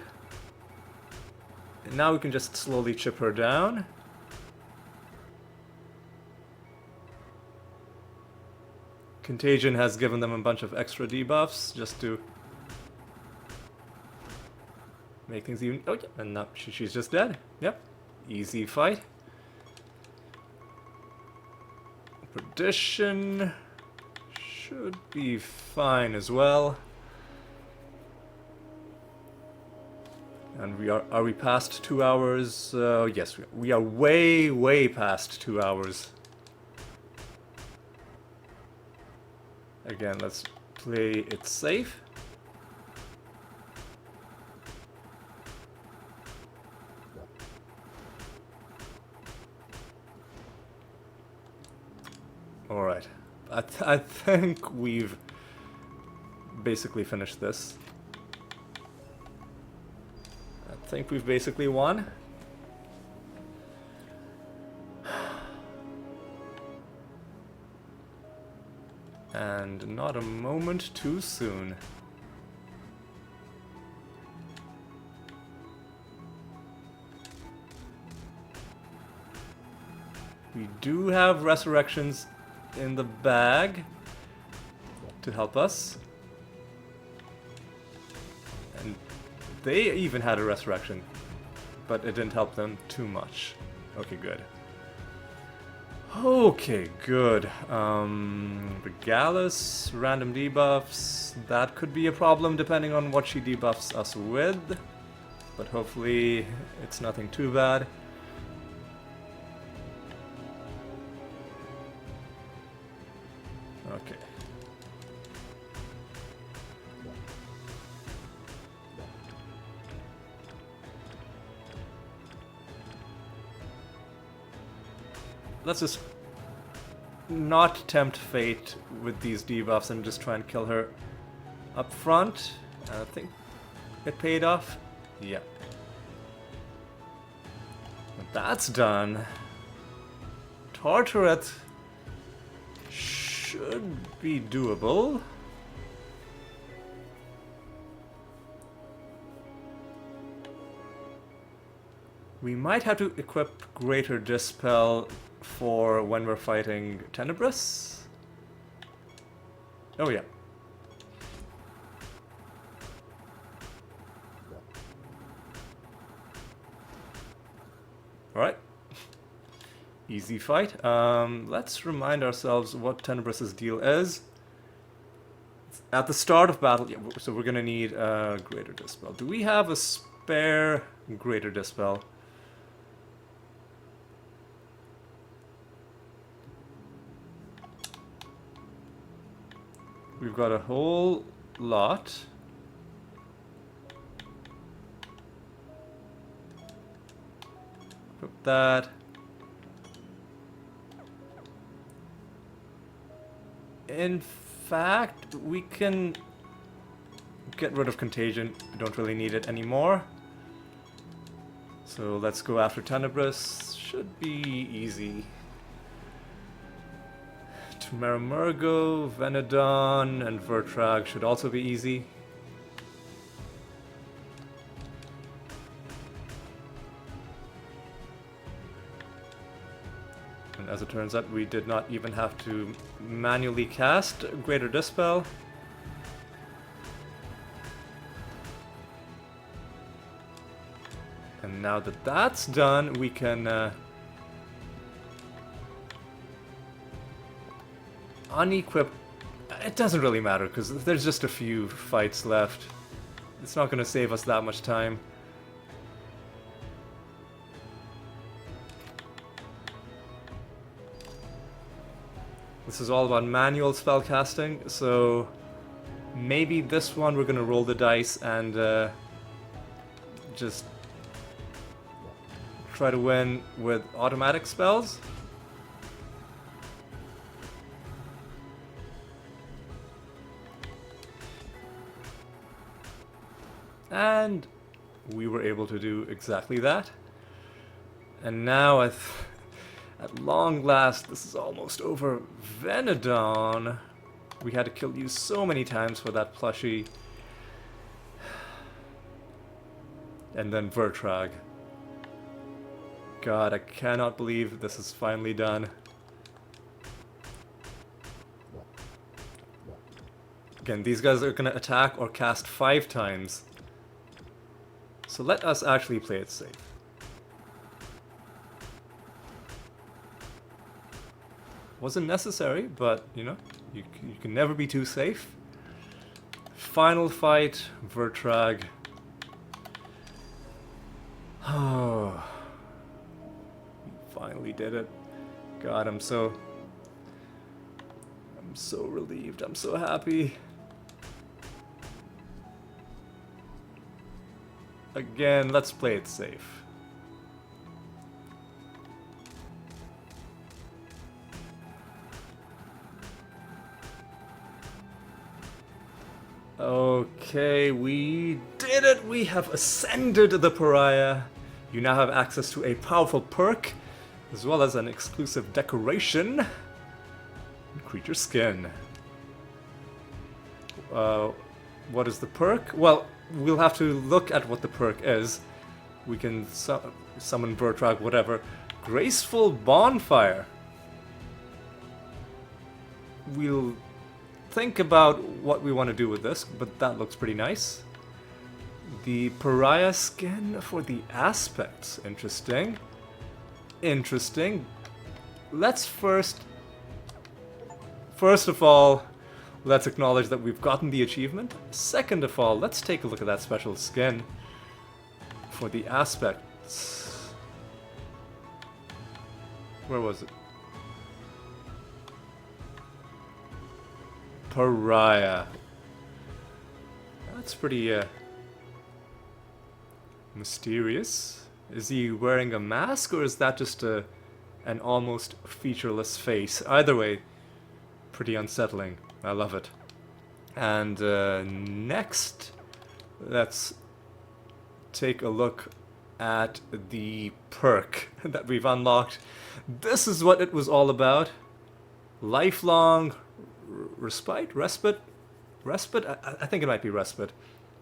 And now we can just slowly chip her down. Contagion has given them a bunch of extra debuffs just to make things even. Oh, yeah, and now she's just dead. Yep, easy fight. Perdition should be fine as well. And are we past 2 hours? Yes, we are way past 2 hours. Again, let's play it safe. Alright. I think we've basically finished this. I think we've basically won. And not a moment too soon. We do have resurrections in the bag to help us. And they even had a resurrection, but it didn't help them too much. Okay, good. Okay, good. Regalis, random debuffs. That could be a problem depending on what she debuffs us with. But hopefully it's nothing too bad. Okay. Let's just not tempt fate with these debuffs and just try and kill her up front. I think it paid off. Yeah. When that's done, Tartaret should be doable. We might have to equip Greater Dispel for when we're fighting Tenebrous. Oh yeah. Alright. Easy fight. Let's remind ourselves what Tenebrous's deal is. At the start of battle, yeah, so we're gonna need a Greater Dispel. Do we have a spare Greater Dispel? We've got a whole lot. Put that. In fact, we can get rid of Contagion. We don't really need it anymore. So let's go after Tenebrous. Should be easy to Maramergo, Venedon, and Vertrag should also be easy. And as it turns out, we did not even have to manually cast Greater Dispel. And now that that's done, we can unequip. It doesn't really matter because there's just a few fights left. It's not going to save us that much time. This is all about manual spell casting, so maybe this one we're going to roll the dice and just try to win with automatic spells. And we were able to do exactly that. And now at long last, this is almost over. Venedon. We had to kill you so many times for that plushie. And then Vertrag. God, I cannot believe this is finally done. Again, these guys are going to attack or cast 5 times. So let us actually play it safe. Wasn't necessary, but, you know, you can never be too safe. Final fight, Vertrag. Oh, finally did it. God, I'm so relieved. I'm so happy. Again, let's play it safe. Okay, we did it! We have ascended the Pariah. You now have access to a powerful perk, as well as an exclusive decoration. Creature skin. What is the perk? Well, we'll have to look at what the perk is. We can summon Vertrag, whatever. Graceful Bonfire. We'll think about what we want to do with this, but that looks pretty nice. The Pariah skin for the aspects. Interesting. Interesting. Let's first of all, let's acknowledge that we've gotten the achievement. Second of all, let's take a look at that special skin for the aspects. Where was it? Pariah. That's pretty mysterious. Is he wearing a mask, or is that just an almost featureless face? Either way, pretty unsettling. I love it. And next, let's take a look at the perk that we've unlocked. This is what it was all about. Lifelong respite? I think it might be respite.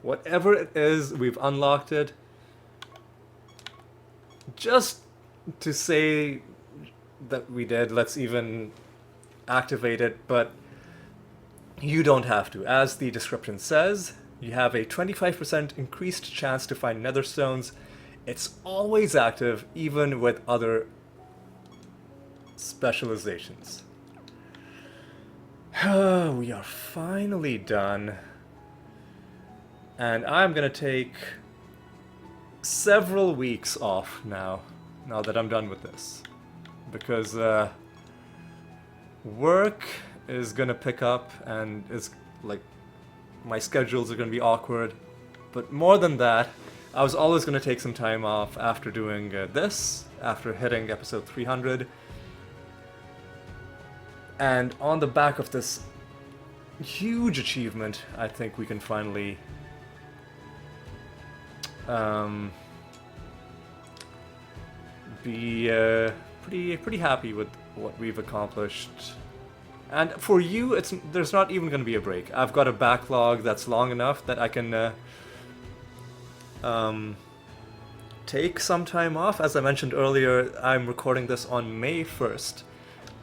Whatever it is, we've unlocked it. Just to say that we did, let's even activate it, but you don't have to. As the description says, you have a 25% increased chance to find netherstones. It's always active, even with other specializations. We are finally done. And I'm gonna take several weeks off now that I'm done with this. Because work is gonna pick up, and it's like my schedules are gonna be awkward. But more than that, I was always gonna take some time off after doing this, after hitting episode 300. And on the back of this huge achievement, I think we can finally be pretty happy with what we've accomplished And for you, there's not even going to be a break. I've got a backlog that's long enough that I can take some time off. As I mentioned earlier, I'm recording this on May 1st.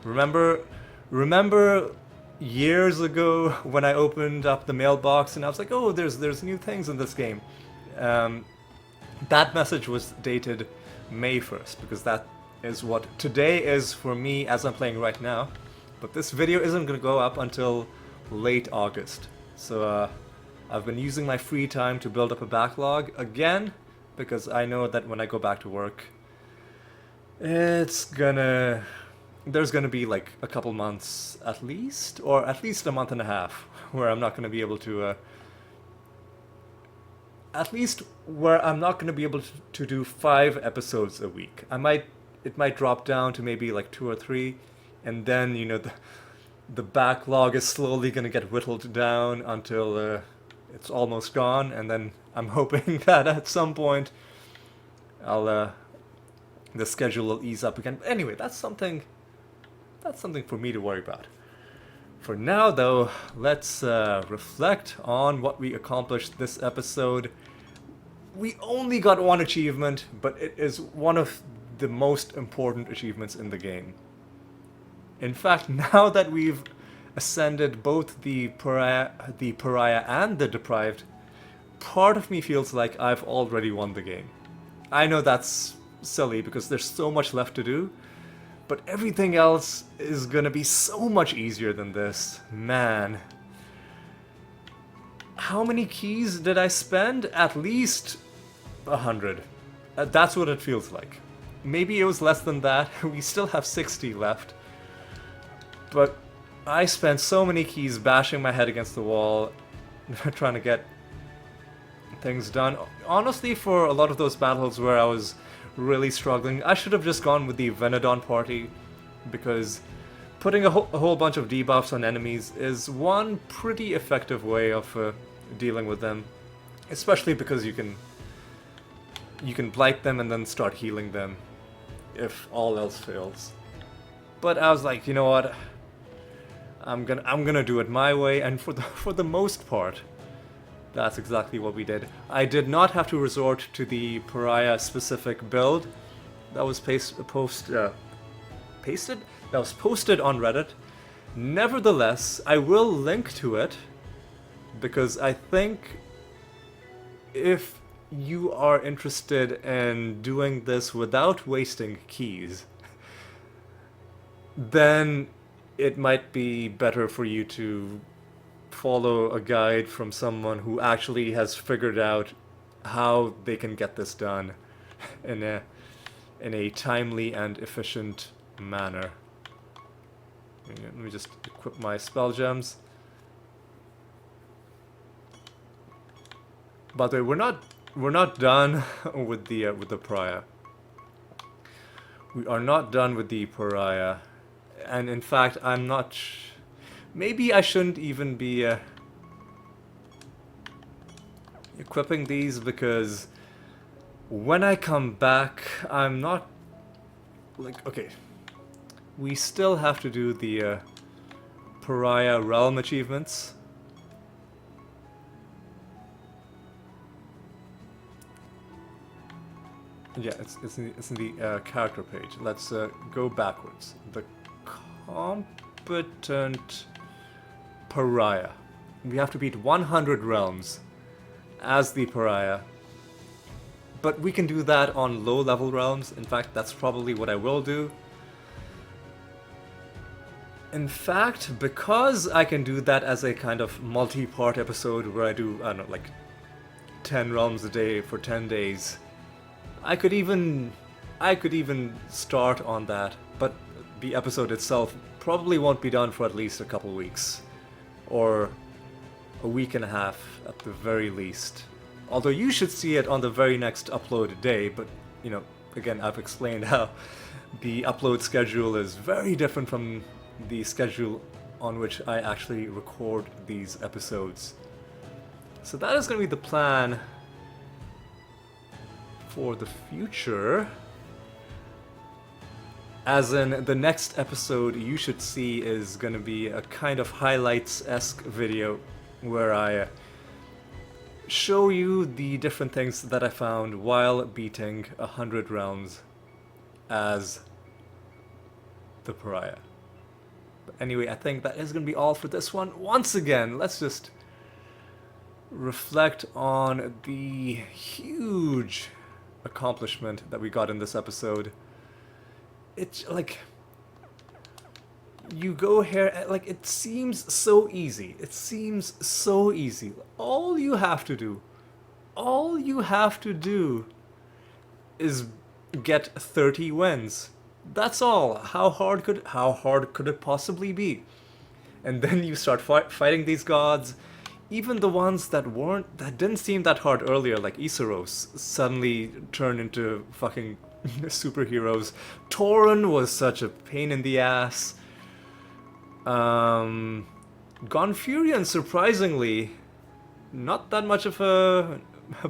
Remember years ago when I opened up the mailbox and I was like, oh, there's new things in this game. That message was dated May 1st, because that is what today is for me as I'm playing right now. But this video isn't going to go up until late August. So I've been using my free time to build up a backlog again, because I know that when I go back to work, there's gonna be like a couple months at least, or at least a month and a half, where I'm not gonna be able to to do 5 episodes a week. It might drop down to maybe like 2 or 3, and then the backlog is slowly gonna get whittled down until it's almost gone, and then I'm hoping that at some point the schedule will ease up again. But anyway, that's something for me to worry about. For now, though, let's reflect on what we accomplished this episode. We only got 1 achievement, but it is one of the most important achievements in the game. In fact, now that we've ascended both the Pariah and the Deprived, part of me feels like I've already won the game. I know that's silly because there's so much left to do, but everything else is gonna be so much easier than this. Man. How many keys did I spend? At least 100. That's what it feels like. Maybe it was less than that. We still have 60 left. But I spent so many keys bashing my head against the wall, trying to get things done. Honestly, for a lot of those battles where I was really struggling, I should have just gone with the Venodon party, because putting a whole bunch of debuffs on enemies is one pretty effective way of dealing with them, especially because you can blight them and then start healing them if all else fails. But I was like, you know what? I'm gonna do it my way, and for the most part, that's exactly what we did. I did not have to resort to the Pariah specific build that was posted on Reddit. Nevertheless, I will link to it, because I think if you are interested in doing this without wasting keys, then it might be better for you to follow a guide from someone who actually has figured out how they can get this done in a timely and efficient manner. Let me just equip my spell gems. By the way, we're not done with the Pariah. We are not done with the Pariah. And in fact, I'm not... Maybe I shouldn't even be equipping these, because when I come back, I'm not... Like, okay. We still have to do the Pariah Realm achievements. Yeah, it's in the character page. Let's go backwards. The competent Pariah. We have to beat 100 realms as the Pariah. But we can do that on low-level realms. In fact, that's probably what I will do. In fact, because I can do that as a kind of multi-part episode where I do, I don't know, like 10 realms a day for 10 days, I could even start on that, but the episode itself probably won't be done for at least a couple weeks, or a week and a half at the very least. Although you should see it on the very next upload day, but again, I've explained how the upload schedule is very different from the schedule on which I actually record these episodes. So that is going to be the plan for the future. As in, the next episode you should see is gonna be a kind of highlights-esque video where I show you the different things that I found while beating 100 rounds as the Pariah. But anyway, I think that is gonna be all for this one. Once again, let's just reflect on the huge accomplishment that we got in this episode. It's like, you go here, like, it seems so easy. It seems so easy. All you have to do is get 30 wins. That's all. How hard could it possibly be? And then you start fighting these gods. Even the ones that didn't seem that hard earlier, like Iseros, suddenly turn into fucking superheroes. Tauren was such a pain in the ass. Gonfurion, surprisingly, not that much of a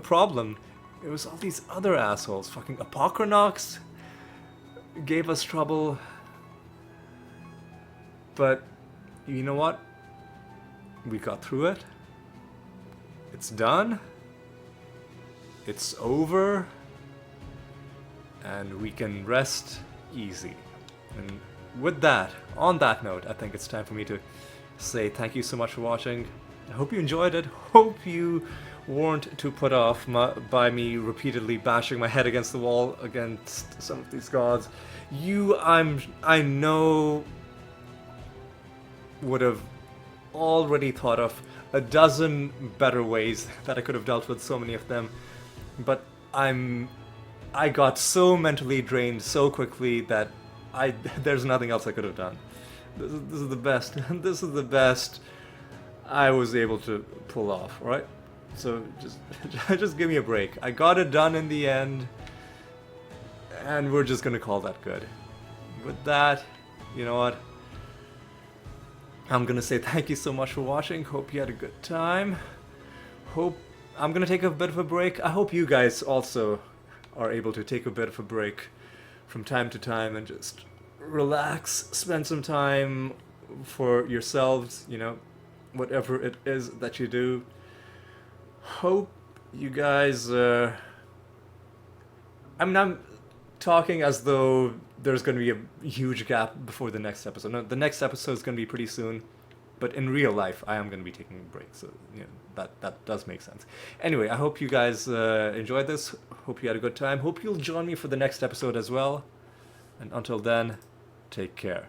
problem. It was all these other assholes. Fucking Apocrynox gave us trouble. But, you know what? We got through it. It's done. It's over. And we can rest easy. And with that, on that note, I think it's time for me to say thank you so much for watching. I hope you enjoyed it. Hope you weren't too put off by me repeatedly bashing my head against the wall against some of these gods. I know, would have already thought of a dozen better ways that I could have dealt with so many of them, but I got so mentally drained so quickly that there's nothing else I could have done. This is the best. This is the best I was able to pull off, alright? So just give me a break. I got it done in the end, and we're just gonna call that good. With that, you know what? I'm gonna say thank you so much for watching. Hope you had a good time. I'm gonna take a bit of a break. I hope you guys also are able to take a bit of a break from time to time and just relax, spend some time for yourselves, you know, whatever it is that you do. Hope you guys, I'm talking as though there's going to be a huge gap before the next episode. No, the next episode is going to be pretty soon, but in real life, I am going to be taking a break, so you know, that does make sense. Anyway, I hope you guys enjoyed this. Hope you had a good time. Hope you'll join me for the next episode as well. And until then, take care.